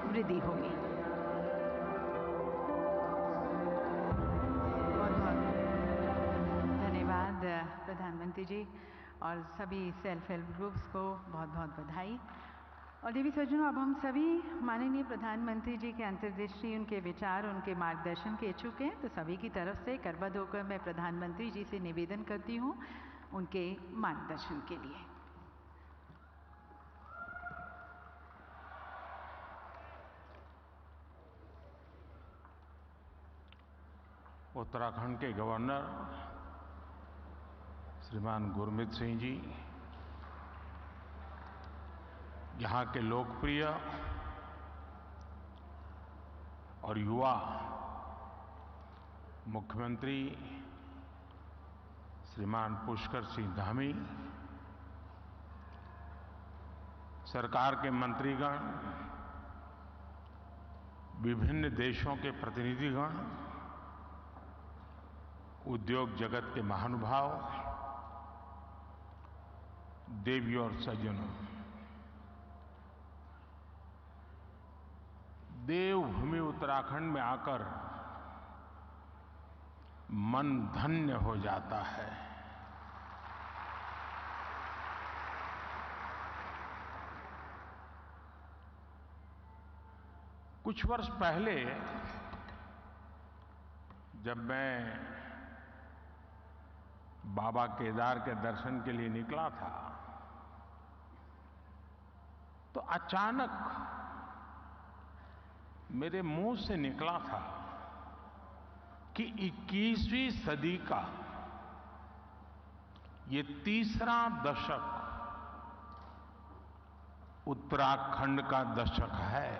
वृद्धि होगी। बहुत बहुत धन्यवाद प्रधानमंत्री जी और सभी सेल्फ हेल्प ग्रुप्स को बहुत बहुत बधाई। और देवी सज्जनों, अब हम सभी माननीय प्रधानमंत्री जी के अंतर्दृष्टि, उनके विचार, उनके मार्गदर्शन के इच्छुक हैं। तो सभी की तरफ से करबद्ध होकर मैं प्रधानमंत्री जी से निवेदन करती हूँ उनके मार्गदर्शन के लिए। उत्तराखंड के गवर्नर श्रीमान गुरमीत सिंह जी, यहाँ के लोकप्रिय और युवा मुख्यमंत्री श्रीमान पुष्कर सिंह धामी, सरकार के मंत्रीगण, विभिन्न देशों के प्रतिनिधिगण, उद्योग जगत के महानुभाव, देवी और सज्जनों, देवभूमि उत्तराखंड में आकर मन धन्य हो जाता है। कुछ वर्ष पहले जब मैं बाबा केदार के दर्शन के लिए निकला था तो अचानक मेरे मुंह से निकला था कि 21वीं सदी का ये तीसरा दशक उत्तराखंड का दशक है।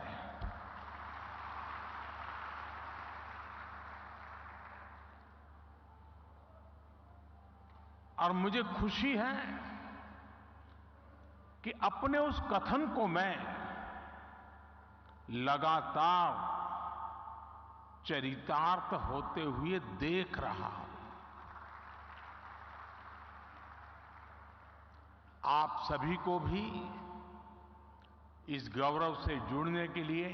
और मुझे खुशी है कि अपने उस कथन को मैं लगातार चरितार्थ होते हुए देख रहा हूं। आप सभी को भी इस गौरव से जुड़ने के लिए,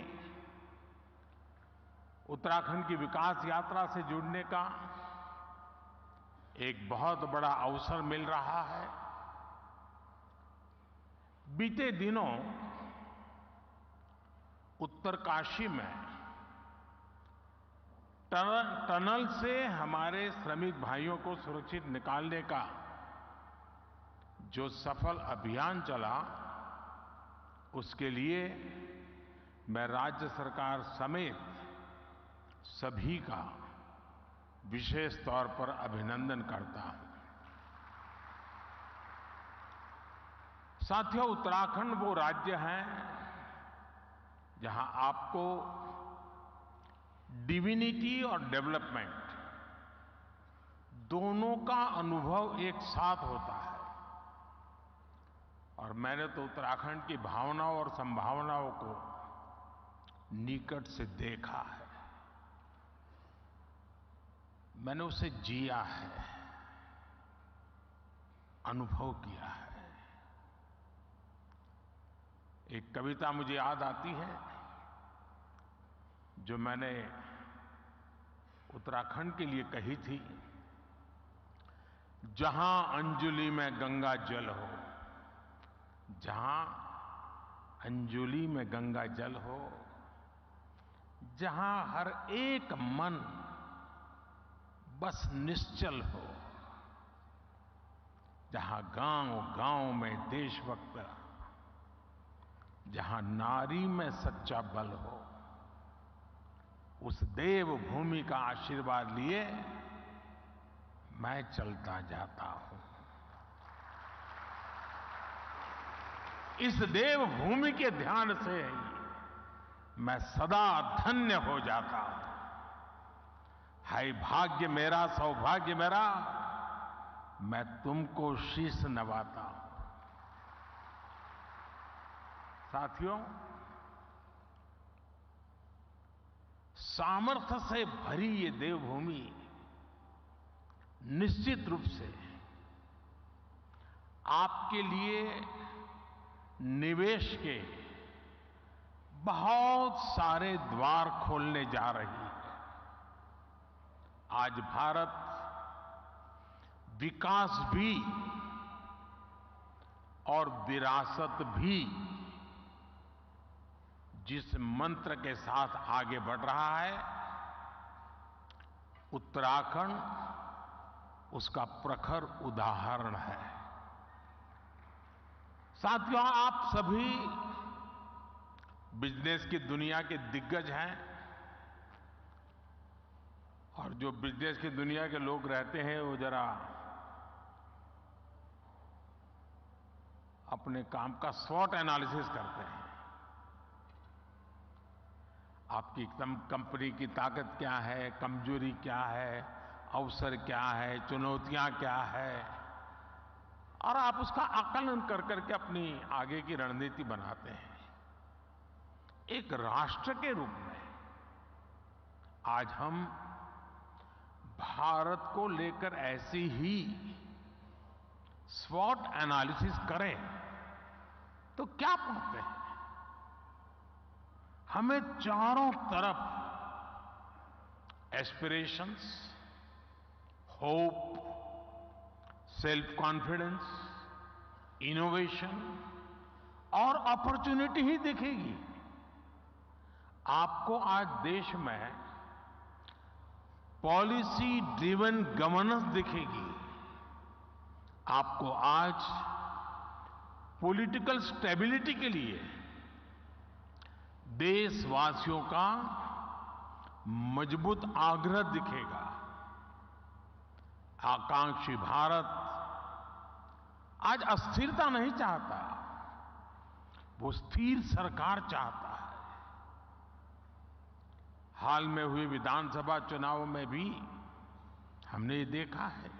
उत्तराखंड की विकास यात्रा से जुड़ने का एक बहुत बड़ा अवसर मिल रहा है। बीते दिनों उत्तरकाशी में टनल से हमारे श्रमिक भाइयों को सुरक्षित निकालने का जो सफल अभियान चला, उसके लिए मैं राज्य सरकार समेत सभी का विशेष तौर पर अभिनंदन करता हूं। साथियों, उत्तराखंड वो राज्य है जहां आपको डिविनिटी और डेवलपमेंट दोनों का अनुभव एक साथ होता है। और मैंने तो उत्तराखंड की भावनाओं और संभावनाओं को निकट से देखा है, मैंने उसे जिया है, अनुभव किया है। एक कविता मुझे याद आती है जो मैंने उत्तराखंड के लिए कही थी। जहां अंजुलि में गंगा जल हो, जहां अंजुलि में गंगा जल हो, जहां हर एक मन बस निश्चल हो, जहां गांव-गांव में देशभक्त, जहां नारी में सच्चा बल हो, उस देव भूमि का आशीर्वाद लिए मैं चलता जाता हूं। इस देव भूमि के ध्यान से मैं सदा धन्य हो जाता हूं। हाय भाग्य मेरा, सौभाग्य मेरा, मैं तुमको शीश नवाता हूं। साथियों, सामर्थ्य से भरी ये देवभूमि निश्चित रूप से आपके लिए निवेश के बहुत सारे द्वार खोलने जा रही है। आज भारत विकास भी और विरासत भी जिस मंत्र के साथ आगे बढ़ रहा है, उत्तराखंड उसका प्रखर उदाहरण है। साथियों, आप सभी बिजनेस की दुनिया के दिग्गज हैं और जो बिजनेस की दुनिया के लोग रहते हैं वो जरा अपने काम का स्वॉट एनालिसिस करते हैं। आपकी कंपनी की ताकत क्या है, कमजोरी क्या है, अवसर क्या है, चुनौतियां क्या है, और आप उसका आकलन कर करके अपनी आगे की रणनीति बनाते हैं। एक राष्ट्र के रूप में आज हम भारत को लेकर ऐसी ही स्वॉट एनालिसिस करें तो क्या पाते हैं? हमें चारों तरफ aspirations, hope, self confidence, innovation और अपॉर्चुनिटी ही दिखेगी। आपको आज देश में पॉलिसी ड्रिवन गवर्नेंस दिखेगी। आपको आज पॉलिटिकल स्टेबिलिटी के लिए देशवासियों का मजबूत आग्रह दिखेगा। आकांक्षी भारत आज अस्थिरता नहीं चाहता, वो स्थिर सरकार चाहता है। हाल में हुए विधानसभा चुनाव में भी हमने ये देखा है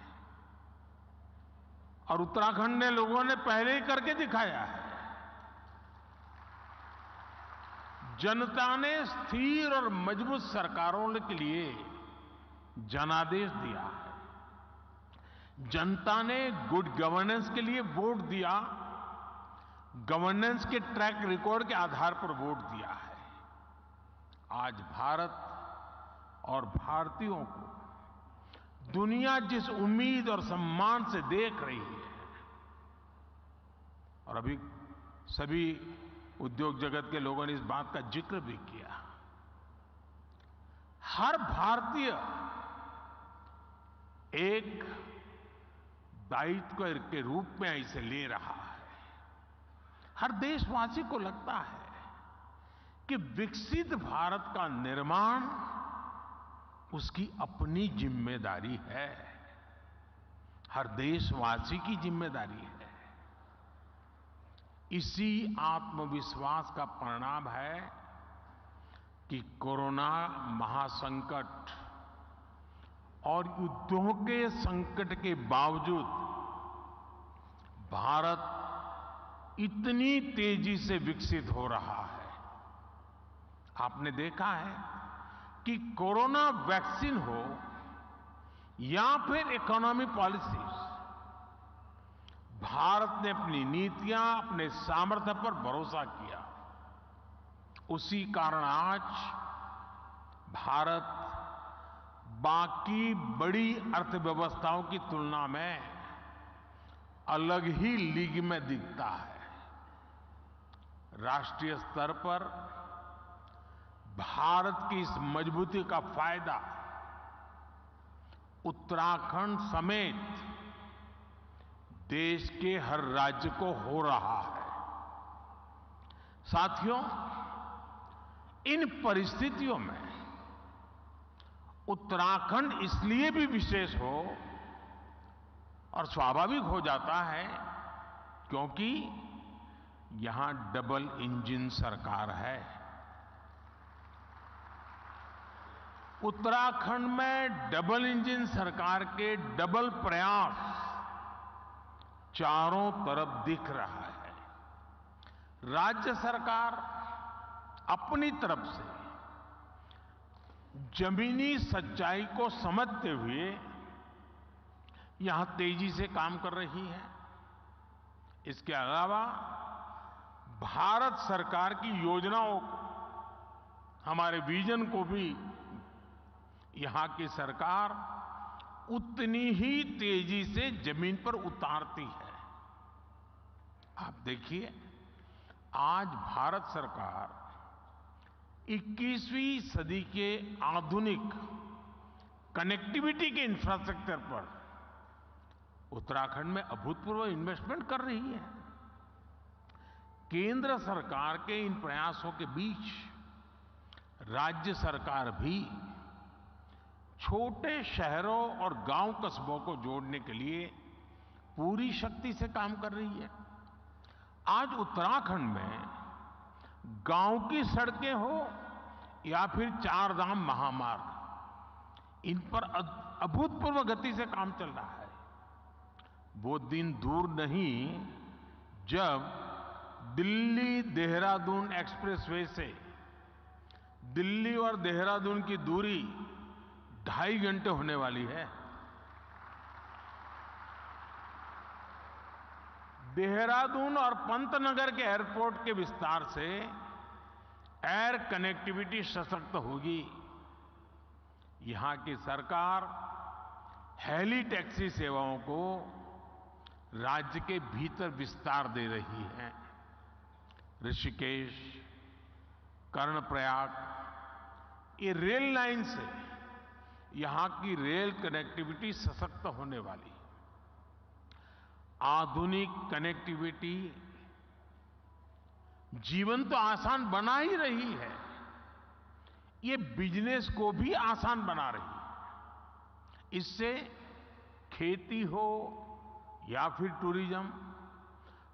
और उत्तराखंड ने लोगों ने पहले ही करके दिखाया है। जनता ने स्थिर और मजबूत सरकारों के लिए जनादेश दिया है। जनता ने गुड गवर्नेंस के लिए वोट दिया, गवर्नेंस के ट्रैक रिकॉर्ड के आधार पर वोट दिया है। आज भारत और भारतीयों को दुनिया जिस उम्मीद और सम्मान से देख रही है, और अभी सभी उद्योग जगत के लोगों ने इस बात का जिक्र भी किया, हर भारतीय एक दायित्व के रूप में इसे ले रहा है। हर देशवासी को लगता है कि विकसित भारत का निर्माण उसकी अपनी जिम्मेदारी है, हर देशवासी की जिम्मेदारी है। इसी आत्मविश्वास का परिणाम है कि कोरोना महासंकट और युद्धों के संकट के बावजूद भारत इतनी तेजी से विकसित हो रहा है। आपने देखा है कि कोरोना वैक्सीन हो या फिर इकोनॉमी पॉलिसीज, भारत ने अपनी नीतियां, अपने सामर्थ्य पर भरोसा किया। उसी कारण आज भारत बाकी बड़ी अर्थव्यवस्थाओं की तुलना में अलग ही लीग में दिखता है। राष्ट्रीय स्तर पर भारत की इस मजबूती का फायदा उत्तराखंड समेत देश के हर राज्य को हो रहा है। साथियों, इन परिस्थितियों में उत्तराखंड इसलिए भी विशेष हो और स्वाभाविक हो जाता है क्योंकि यहां डबल इंजन सरकार है। उत्तराखंड में डबल इंजन सरकार के डबल प्रयास चारों तरफ दिख रहा है। राज्य सरकार अपनी तरफ से जमीनी सच्चाई को समझते हुए यहां तेजी से काम कर रही है। इसके अलावा भारत सरकार की योजनाओं को, हमारे विजन को भी यहां की सरकार उतनी ही तेजी से जमीन पर उतारती है। आप देखिए, आज भारत सरकार 21वीं सदी के आधुनिक कनेक्टिविटी के इंफ्रास्ट्रक्चर पर उत्तराखंड में अभूतपूर्व इन्वेस्टमेंट कर रही है। केंद्र सरकार के इन प्रयासों के बीच राज्य सरकार भी छोटे शहरों और गांव कस्बों को जोड़ने के लिए पूरी शक्ति से काम कर रही है। आज उत्तराखंड में गांव की सड़कें हो या फिर चार धाम महामार्ग, इन पर अभूतपूर्व गति से काम चल रहा है। वो दिन दूर नहीं जब दिल्ली देहरादून एक्सप्रेसवे से दिल्ली और देहरादून की दूरी 2.5 घंटे होने वाली है। देहरादून और पंतनगर के एयरपोर्ट के विस्तार से एयर कनेक्टिविटी सशक्त होगी। यहां की सरकार हेली टैक्सी सेवाओं को राज्य के भीतर विस्तार दे रही है। ऋषिकेश, कर्णप्रयाग, ये रेल लाइन से यहां की रेल कनेक्टिविटी सशक्त होने वाली है। आधुनिक कनेक्टिविटी जीवन तो आसान बना ही रही है, ये बिजनेस को भी आसान बना रही है। इससे खेती हो या फिर टूरिज्म,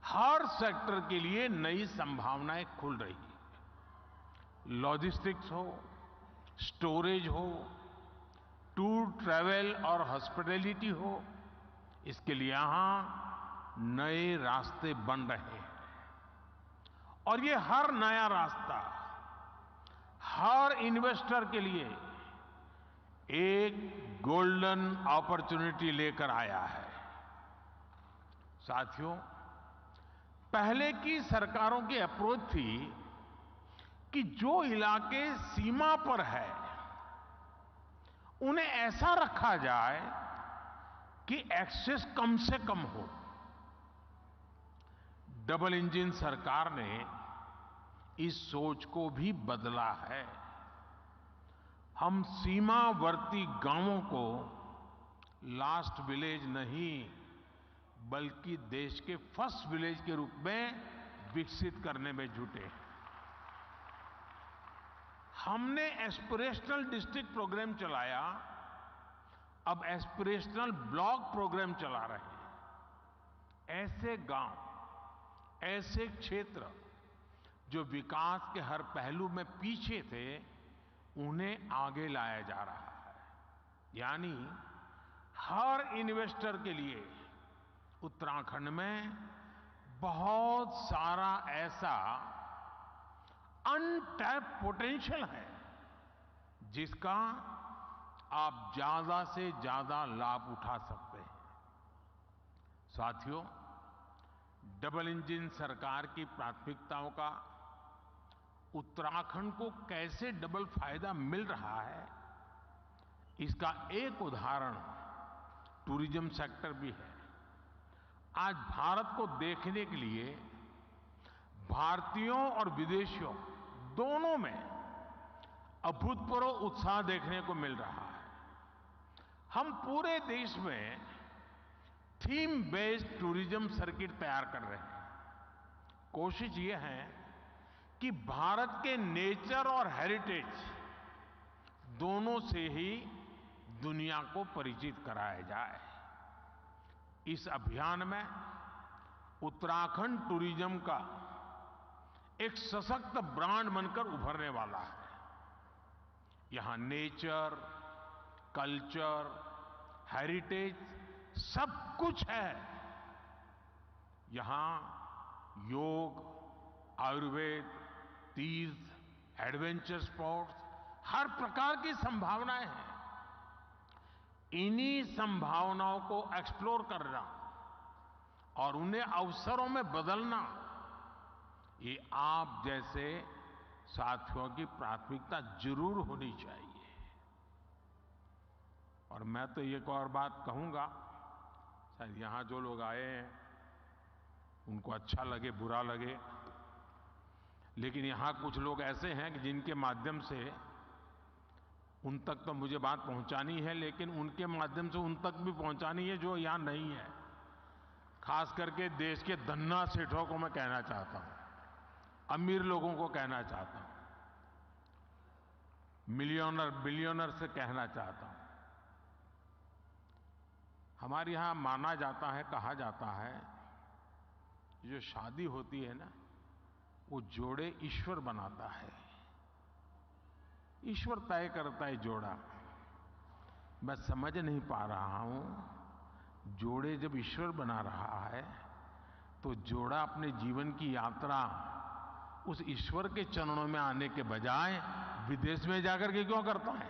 हर सेक्टर के लिए नई संभावनाएं खुल रही है। लॉजिस्टिक्स हो, स्टोरेज हो, टूर ट्रैवल और हॉस्पिटैलिटी हो, इसके लिए यहां नए रास्ते बन रहे हैं। और ये हर नया रास्ता हर इन्वेस्टर के लिए एक गोल्डन अपॉर्चुनिटी लेकर आया है। साथियों, पहले की सरकारों की अप्रोच थी कि जो इलाके सीमा पर है उन्हें ऐसा रखा जाए कि एक्सेस कम से कम हो। डबल इंजन सरकार ने इस सोच को भी बदला है। हम सीमावर्ती गांवों को लास्ट विलेज नहीं बल्कि देश के फर्स्ट विलेज के रूप में विकसित करने में जुटे हैं। हमने एस्पिरेशनल डिस्ट्रिक्ट प्रोग्राम चलाया, अब एस्पिरेशनल ब्लॉक प्रोग्राम चला रहे हैं। ऐसे गांव, ऐसे क्षेत्र जो विकास के हर पहलू में पीछे थे, उन्हें आगे लाया जा रहा है। यानी हर इन्वेस्टर के लिए उत्तराखंड में बहुत सारा ऐसा अनटैप पोटेंशियल है जिसका आप ज्यादा से ज्यादा लाभ उठा सकते हैं। साथियों, डबल इंजन सरकार की प्राथमिकताओं का उत्तराखंड को कैसे डबल फायदा मिल रहा है, इसका एक उदाहरण टूरिज्म सेक्टर भी है। आज भारत को देखने के लिए भारतीयों और विदेशियों दोनों में अभूतपूर्व उत्साह देखने को मिल रहा है। हम पूरे देश में थीम बेस्ड टूरिज्म सर्किट तैयार कर रहे हैं। कोशिश ये है कि भारत के नेचर और हेरिटेज दोनों से ही दुनिया को परिचित कराया जाए। इस अभियान में उत्तराखंड टूरिज्म का एक सशक्त ब्रांड बनकर उभरने वाला है। यहां नेचर, कल्चर, हेरिटेज सब कुछ है। यहां योग, आयुर्वेद, तीर्थ, एडवेंचर स्पोर्ट्स, हर प्रकार की संभावनाएं हैं। इन्हीं संभावनाओं को एक्सप्लोर करना और उन्हें अवसरों में बदलना, ये आप जैसे साथियों की प्राथमिकता जरूर होनी चाहिए। और मैं तो एक और बात कहूंगा, शायद यहां जो लोग आए हैं उनको अच्छा लगे बुरा लगे, लेकिन यहां कुछ लोग ऐसे हैं कि जिनके माध्यम से उन तक तो मुझे बात पहुंचानी है, लेकिन उनके माध्यम से उन तक भी पहुंचानी है जो यहां नहीं है। खास करके देश के धन्ना सेठों को मैं कहना चाहता हूं, अमीर लोगों को कहना चाहता हूं, मिलियनर बिलियनर से कहना चाहता हूं। हमारे यहां माना जाता है, कहा जाता है, जो शादी होती है ना, वो जोड़े ईश्वर बनाता है, ईश्वर तय करता है जोड़ा। मैं समझ नहीं पा रहा हूं, जोड़े जब ईश्वर बना रहा है तो जोड़ा अपने जीवन की यात्रा उस ईश्वर के चरणों में आने के बजाय विदेश में जाकर के क्यों करता है?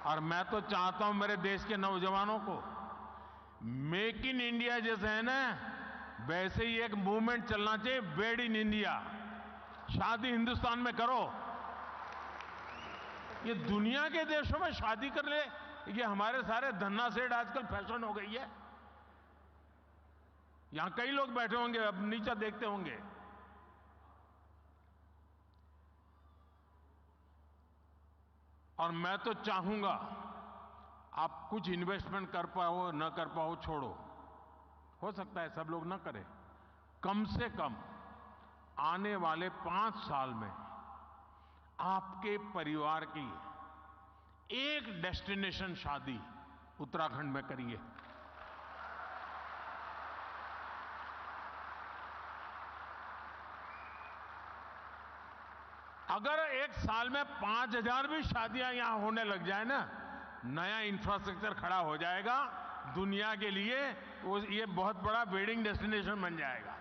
और मैं तो चाहता हूं मेरे देश के नौजवानों को, मेक इन इंडिया जैसे है ना, वैसे ही एक मूवमेंट चलना चाहिए, मेड इन इंडिया। शादी हिंदुस्तान में करो। ये दुनिया के देशों में शादी कर ले, ये हमारे सारे धन्ना सेठ आजकल फैशन हो गई है। यहां कई लोग बैठे होंगे, अब नीचे देखते होंगे। और मैं तो चाहूंगा आप कुछ इन्वेस्टमेंट कर पाओ न कर पाओ छोड़ो, हो सकता है सब लोग न करें, कम से कम आने वाले 5 साल में आपके परिवार की एक डेस्टिनेशन शादी उत्तराखंड में करिए। अगर एक साल में 5000 भी शादियां यहां होने लग जाए ना, नया इंफ्रास्ट्रक्चर खड़ा हो जाएगा दुनिया के लिए, ये बहुत बड़ा वेडिंग डेस्टिनेशन बन जाएगा।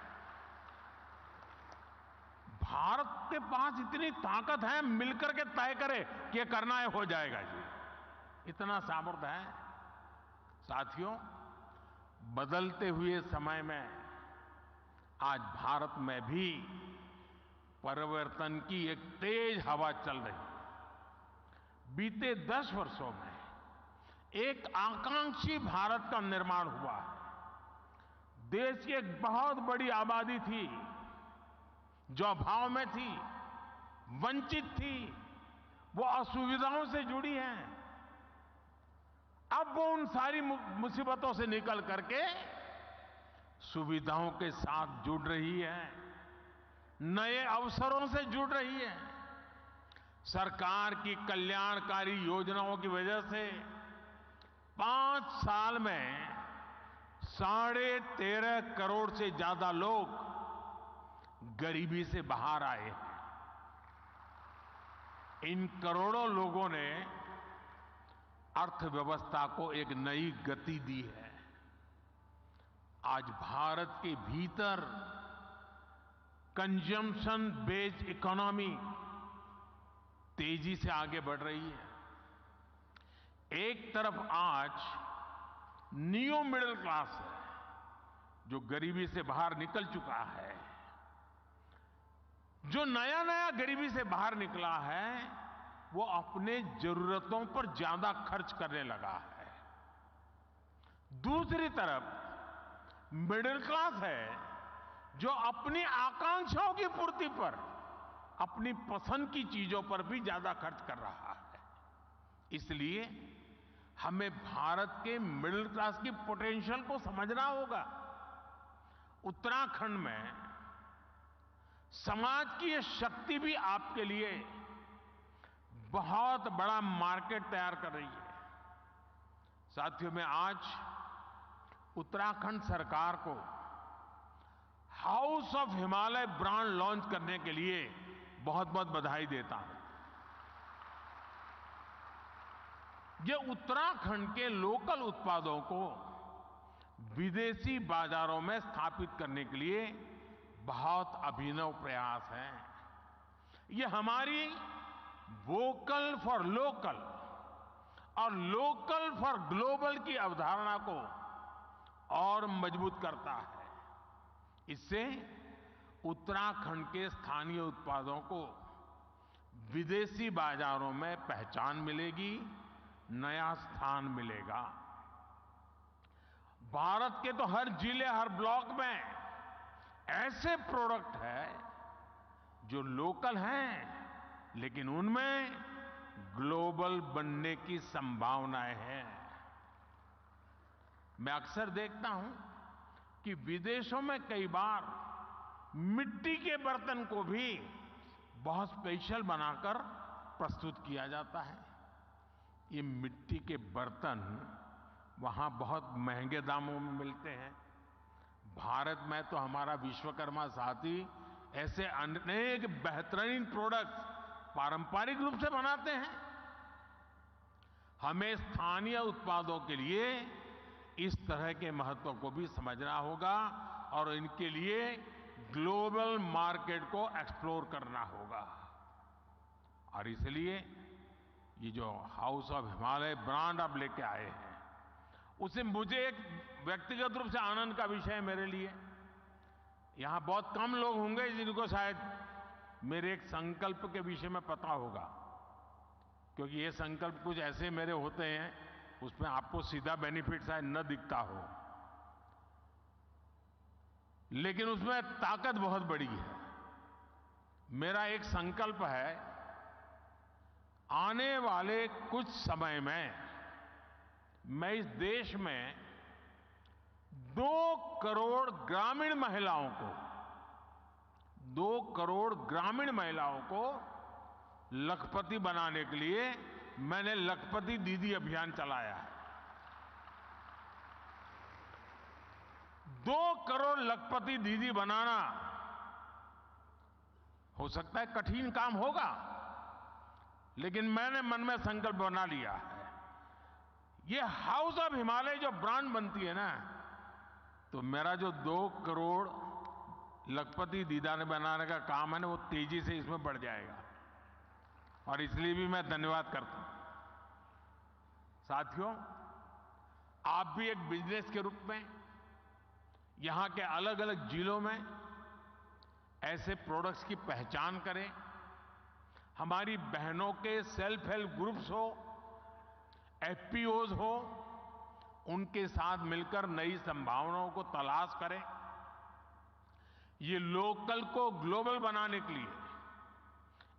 भारत के पास इतनी ताकत है, मिलकर के तय करे कि ये करना है, हो जाएगा जी, इतना सामर्थ्य है। साथियों, बदलते हुए समय में आज भारत में भी परिवर्तन की एक तेज हवा चल रही है। बीते 10 वर्षों में एक आकांक्षी भारत का निर्माण हुआ है। देश की एक बहुत बड़ी आबादी थी जो अभाव में थी, वंचित थी, वो असुविधाओं से जुड़ी है। अब वो उन सारी मुसीबतों से निकल करके सुविधाओं के साथ जुड़ रही है, नए अवसरों से जुड़ रही है। सरकार की कल्याणकारी योजनाओं की वजह से 5 साल में 13.5 करोड़ से ज्यादा लोग गरीबी से बाहर आए हैं। इन करोड़ों लोगों ने अर्थव्यवस्था को एक नई गति दी है। आज भारत के भीतर कंजम्पशन बेस्ड इकोनॉमी तेजी से आगे बढ़ रही है। एक तरफ आज न्यू मिडिल क्लास है, जो गरीबी से बाहर निकल चुका है, जो नया नया गरीबी से बाहर निकला है, वो अपने जरूरतों पर ज्यादा खर्च करने लगा है। दूसरी तरफ मिडिल क्लास है, जो अपनी आकांक्षाओं की पूर्ति पर, अपनी पसंद की चीजों पर भी ज्यादा खर्च कर रहा है। इसलिए हमें भारत के मिडिल क्लास की पोटेंशियल को समझना होगा। उत्तराखंड में समाज की ये शक्ति भी आपके लिए बहुत बड़ा मार्केट तैयार कर रही है। साथियों, मैं आज उत्तराखंड सरकार को house of Himalaya brand launch करने के लिए बहुत बहुत बधाई देता हूं। ये उत्तराखंड के लोकल उत्पादों को विदेशी बाजारों में स्थापित करने के लिए बहुत अभिनव प्रयास है। ये हमारी वोकल फॉर लोकल और लोकल फॉर ग्लोबल की अवधारणा को और मजबूत करता है। इससे उत्तराखंड के स्थानीय उत्पादों को विदेशी बाजारों में पहचान मिलेगी, नया स्थान मिलेगा। भारत के तो हर जिले, हर ब्लॉक में ऐसे प्रोडक्ट हैं जो लोकल हैं, लेकिन उनमें ग्लोबल बनने की संभावनाएं हैं। मैं अक्सर देखता हूं कि विदेशों में कई बार मिट्टी के बर्तन को भी बहुत स्पेशल बनाकर प्रस्तुत किया जाता है। ये मिट्टी के बर्तन वहां बहुत महंगे दामों में मिलते हैं। भारत में तो हमारा विश्वकर्मा साथी ऐसे अनेक बेहतरीन प्रोडक्ट्स पारंपरिक रूप से बनाते हैं। हमें स्थानीय उत्पादों के लिए इस तरह के महत्व को भी समझना होगा और इनके लिए ग्लोबल मार्केट को एक्सप्लोर करना होगा। और इसलिए ये जो हाउस ऑफ हिमालय ब्रांड आप लेके आए हैं, उसे मुझे एक व्यक्तिगत रूप से आनंद का विषय है मेरे लिए। यहां बहुत कम लोग होंगे जिनको शायद मेरे एक संकल्प के विषय में पता होगा, क्योंकि ये संकल्प कुछ ऐसे मेरे होते हैं उसमें आपको सीधा बेनिफिट शायद न दिखता हो, लेकिन उसमें ताकत बहुत बड़ी है। मेरा एक संकल्प है, आने वाले कुछ समय में मैं इस देश में 2 करोड़ ग्रामीण महिलाओं को 2 करोड़ ग्रामीण महिलाओं को लखपति बनाने के लिए मैंने लखपति दीदी अभियान चलाया है। 2 करोड़ लखपति दीदी बनाना हो सकता है कठिन काम होगा, लेकिन मैंने मन में संकल्प बना लिया है। ये हाउस ऑफ हिमालय जो ब्रांड बनती है ना, तो मेरा जो 2 करोड़ लखपति दीदा ने बनाने का काम है ना, वो तेजी से इसमें बढ़ जाएगा। और इसलिए भी मैं धन्यवाद करता हूं। साथियों, आप भी एक बिजनेस के रूप में यहां के अलग अलग जिलों में ऐसे प्रोडक्ट्स की पहचान करें। हमारी बहनों के सेल्फ हेल्प ग्रुप्स हो, एफपीओज हो, उनके साथ मिलकर नई संभावनाओं को तलाश करें। ये लोकल को ग्लोबल बनाने के लिए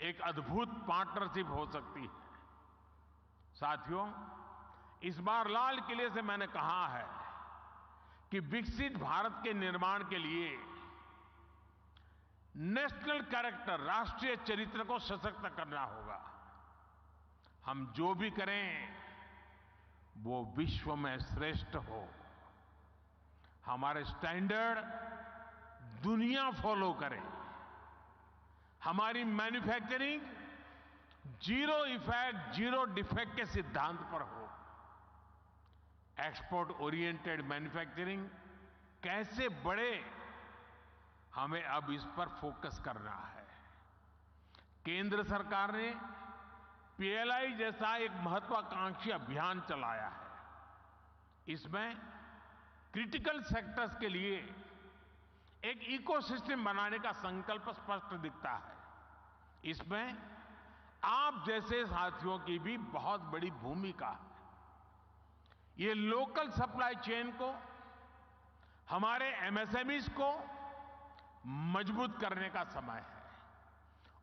एक अद्भुत पार्टनरशिप हो सकती है। साथियों, इस बार लाल किले से मैंने कहा है कि विकसित भारत के निर्माण के लिए नेशनल कैरेक्टर, राष्ट्रीय चरित्र को सशक्त करना होगा। हम जो भी करें वो विश्व में श्रेष्ठ हो। हमारे स्टैंडर्ड दुनिया फॉलो करे। हमारी manufacturing zero effect, zero defect के सिद्धांत पर हो। एक्सपोर्ट ओरिएंटेड मैन्युफैक्चरिंग कैसे बढ़े, हमें अब इस पर फोकस करना है। केंद्र सरकार ने पीएलआई जैसा एक महत्वाकांक्षी अभियान चलाया है। इसमें क्रिटिकल सेक्टर्स के लिए एक इकोसिस्टम बनाने का संकल्प स्पष्ट दिखता है। इसमें आप जैसे साथियों की भी बहुत बड़ी भूमिका है। ये लोकल सप्लाई चेन को, हमारे एमएसएमईज को मजबूत करने का समय है,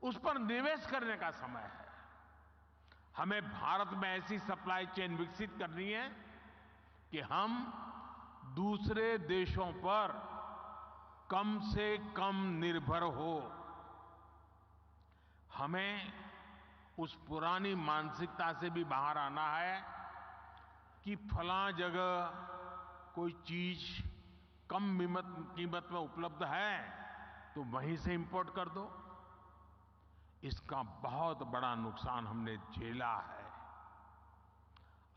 उस पर निवेश करने का समय है। हमें भारत में ऐसी सप्लाई चेन विकसित करनी है कि हम दूसरे देशों पर कम से कम निर्भर हो। हमें उस पुरानी मानसिकता से भी बाहर आना है कि फलां जगह कोई चीज कम कीमत में उपलब्ध है तो वहीं से इंपोर्ट कर दो। इसका बहुत बड़ा नुकसान हमने झेला है।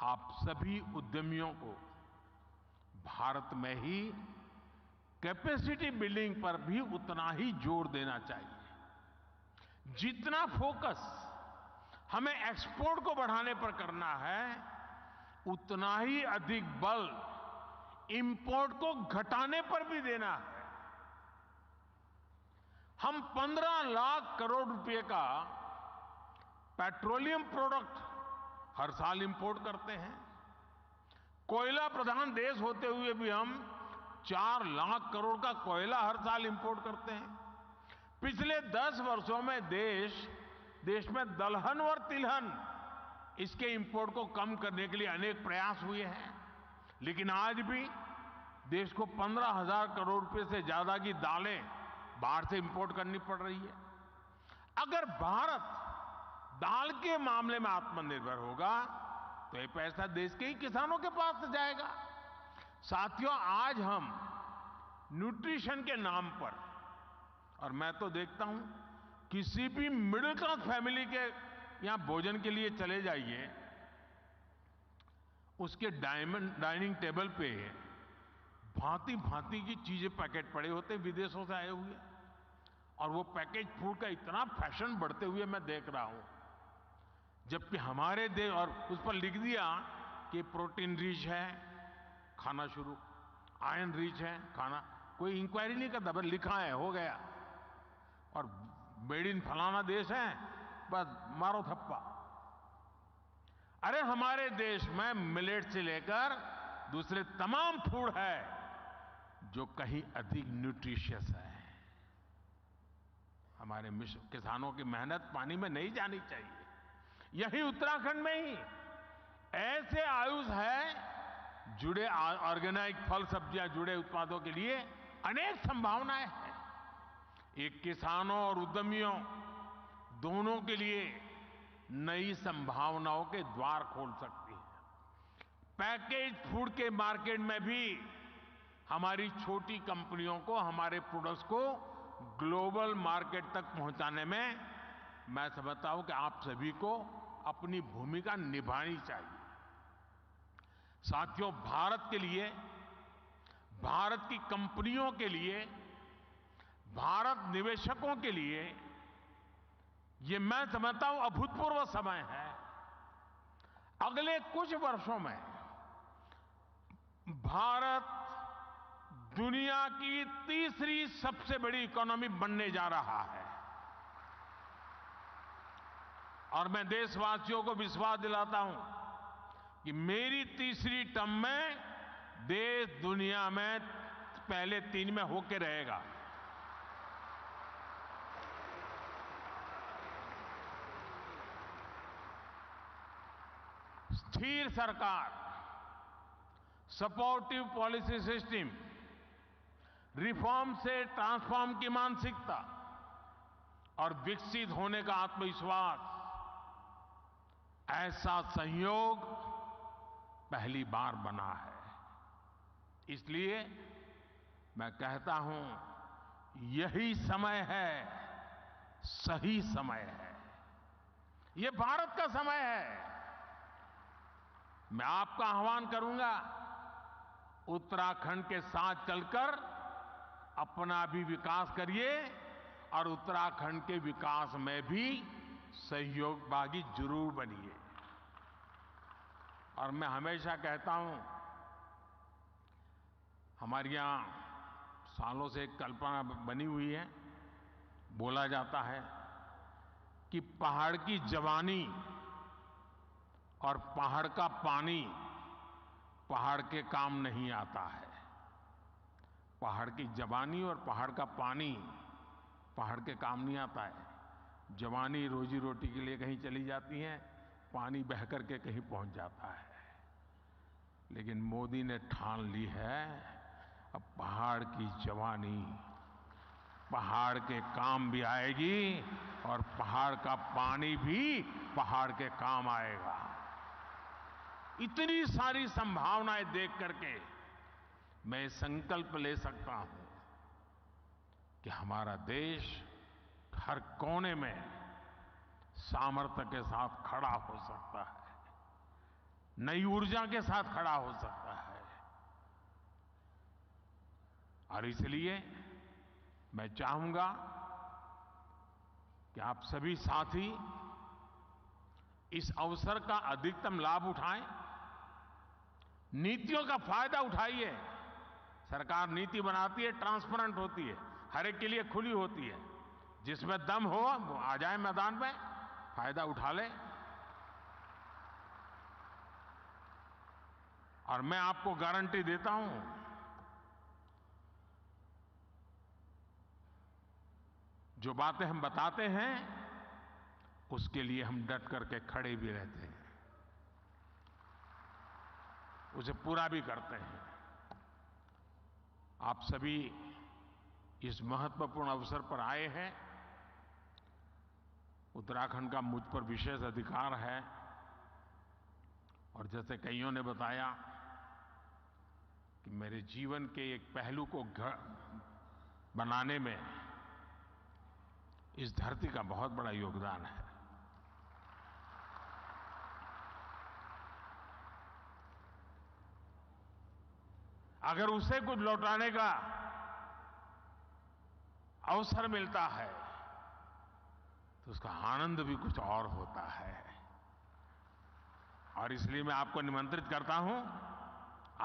आप सभी उद्यमियों को भारत में ही कैपेसिटी बिल्डिंग पर भी उतना ही जोर देना चाहिए। जितना फोकस हमें एक्सपोर्ट को बढ़ाने पर करना है, उतना ही अधिक बल इंपोर्ट को घटाने पर भी देना है। हम 15 लाख करोड़ रुपए का पेट्रोलियम प्रोडक्ट हर साल इंपोर्ट करते हैं। कोयला प्रधान देश होते हुए भी हम 4 लाख करोड़ का कोयला हर साल इंपोर्ट करते हैं। पिछले 10 वर्षों में देश में दलहन और तिलहन इसके इंपोर्ट को कम करने के लिए अनेक प्रयास हुए हैं, लेकिन आज भी देश को 15,000 करोड़ रुपए से ज्यादा की दालें बाहर से इंपोर्ट करनी पड़ रही है। अगर भारत दाल के मामले में आत्मनिर्भर होगा तो ये पैसा देश के ही किसानों के पास जाएगा। साथियों, आज हम न्यूट्रिशन के नाम पर, और मैं तो देखता हूं किसी भी मिडिल क्लास फैमिली के यहां भोजन के लिए चले जाइए, उसके डाइनिंग टेबल पे भांति भांति की चीजें पैकेट पड़े होते विदेशों से आए हुए, और वो पैकेज फूड का इतना फैशन बढ़ते हुए मैं देख रहा हूं। जबकि हमारे देश, और उस पर लिख दिया कि प्रोटीन रिच है, खाना शुरू, आयरन रिच है खाना, कोई इंक्वायरी नहीं करता, बस लिखा है हो गया, और मेड इन फलाना देश है, बस मारो थप्पा। अरे हमारे देश में मिलेट से लेकर दूसरे तमाम फूड है जो कहीं अधिक न्यूट्रिशियस है। हमारे किसानों की मेहनत पानी में नहीं जानी चाहिए। यही उत्तराखंड में ही ऐसे आयुष है जुड़े ऑर्गेनिक फल सब्जियां जुड़े उत्पादों के लिए अनेक संभावनाएं हैं। एक किसानों और उद्यमियों दोनों के लिए नई संभावनाओं के द्वार खोल सकती है। पैकेज फूड के मार्केट में भी हमारी छोटी कंपनियों को हमारे प्रोडक्ट्स को ग्लोबल मार्केट तक पहुंचाने में मैं समझता हूं कि आप सभी को अपनी भूमिका निभानी चाहिए। साथियों, भारत के लिए, भारत की कंपनियों के लिए, भारत निवेशकों के लिए ये मैं समझता हूं अभूतपूर्व समय है। अगले कुछ वर्षों में भारत दुनिया की तीसरी सबसे बड़ी इकोनॉमी बनने जा रहा है, और मैं देशवासियों को विश्वास दिलाता हूं कि मेरी तीसरी टर्म में देश दुनिया में पहले 3 में होके रहेगा। स्थिर सरकार, सपोर्टिव पॉलिसी सिस्टम, रिफॉर्म से ट्रांसफॉर्म की मानसिकता और विकसित होने का आत्मविश्वास, ऐसा संयोग पहली बार बना है। इसलिए मैं कहता हूं यही समय है, सही समय है, ये भारत का समय है। मैं आपका आह्वान करूंगा उत्तराखंड के साथ चलकर अपना भी विकास करिए और उत्तराखंड के विकास में भी सहयोगभागी जरूर बनिए। और मैं हमेशा कहता हूं, हमारे यहां सालों से एक कल्पना बनी हुई है, बोला जाता है कि पहाड़ की जवानी और पहाड़ का पानी पहाड़ के काम नहीं आता है। पहाड़ की जवानी और पहाड़ का पानी पहाड़ के काम नहीं आता है। जवानी रोजी रोटी के लिए कहीं चली जाती है, पानी बह करके कहीं पहुंच जाता है। लेकिन मोदी ने ठान ली है, अब पहाड़ की जवानी पहाड़ के काम भी आएगी और पहाड़ का पानी भी पहाड़ के काम आएगा। इतनी सारी संभावनाएं देख करके मैं संकल्प ले सकता हूं कि हमारा देश हर कोने में सामर्थ्य के साथ खड़ा हो सकता है, नई ऊर्जा के साथ खड़ा हो सकता है। और इसलिए मैं चाहूंगा कि आप सभी साथी इस अवसर का अधिकतम लाभ उठाएं, नीतियों का फायदा उठाइए। सरकार नीति बनाती है, ट्रांसपेरेंट होती है, हर एक के लिए खुली होती है। जिसमें दम हो वो आ जाए मैदान में, फायदा उठा ले। और मैं आपको गारंटी देता हूं, जो बातें हम बताते हैं उसके लिए हम डट करके खड़े भी रहते हैं, उसे पूरा भी करते हैं। आप सभी इस महत्वपूर्ण अवसर पर आए हैं। उत्तराखंड का मुझ पर विशेष अधिकार है और जैसे कईयों ने बताया कि मेरे जीवन के एक पहलू को बनाने में इस धरती का बहुत बड़ा योगदान है। अगर उसे कुछ लौटाने का अवसर मिलता है तो उसका आनंद भी कुछ और होता है। और इसलिए मैं आपको निमंत्रित करता हूं,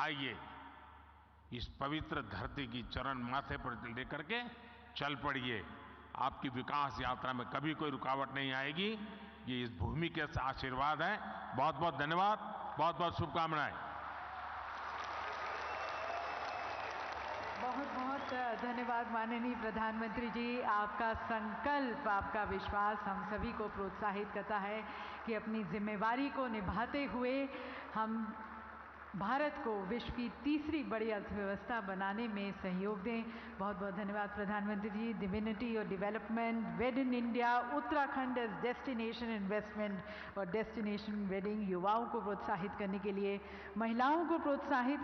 आइए इस पवित्र धरती की चरण माथे पर लेकर के चल पड़िए। आपकी विकास यात्रा में कभी कोई रुकावट नहीं आएगी। ये इस भूमि के आशीर्वाद है। बहुत बहुत धन्यवाद, बहुत बहुत शुभकामनाएं। बहुत बहुत धन्यवाद माननीय प्रधानमंत्री जी। आपका संकल्प, आपका विश्वास हम सभी को प्रोत्साहित करता है कि अपनी जिम्मेवारी को निभाते हुए हम भारत को विश्व की तीसरी बड़ी अर्थव्यवस्था बनाने में सहयोग दें। बहुत बहुत धन्यवाद प्रधानमंत्री जी। डिविनिटी और development, wed in India, Uttarakhand as destination investment और डेस्टिनेशन वेडिंग, युवाओं को प्रोत्साहित करने के लिए, महिलाओं को प्रोत्साहित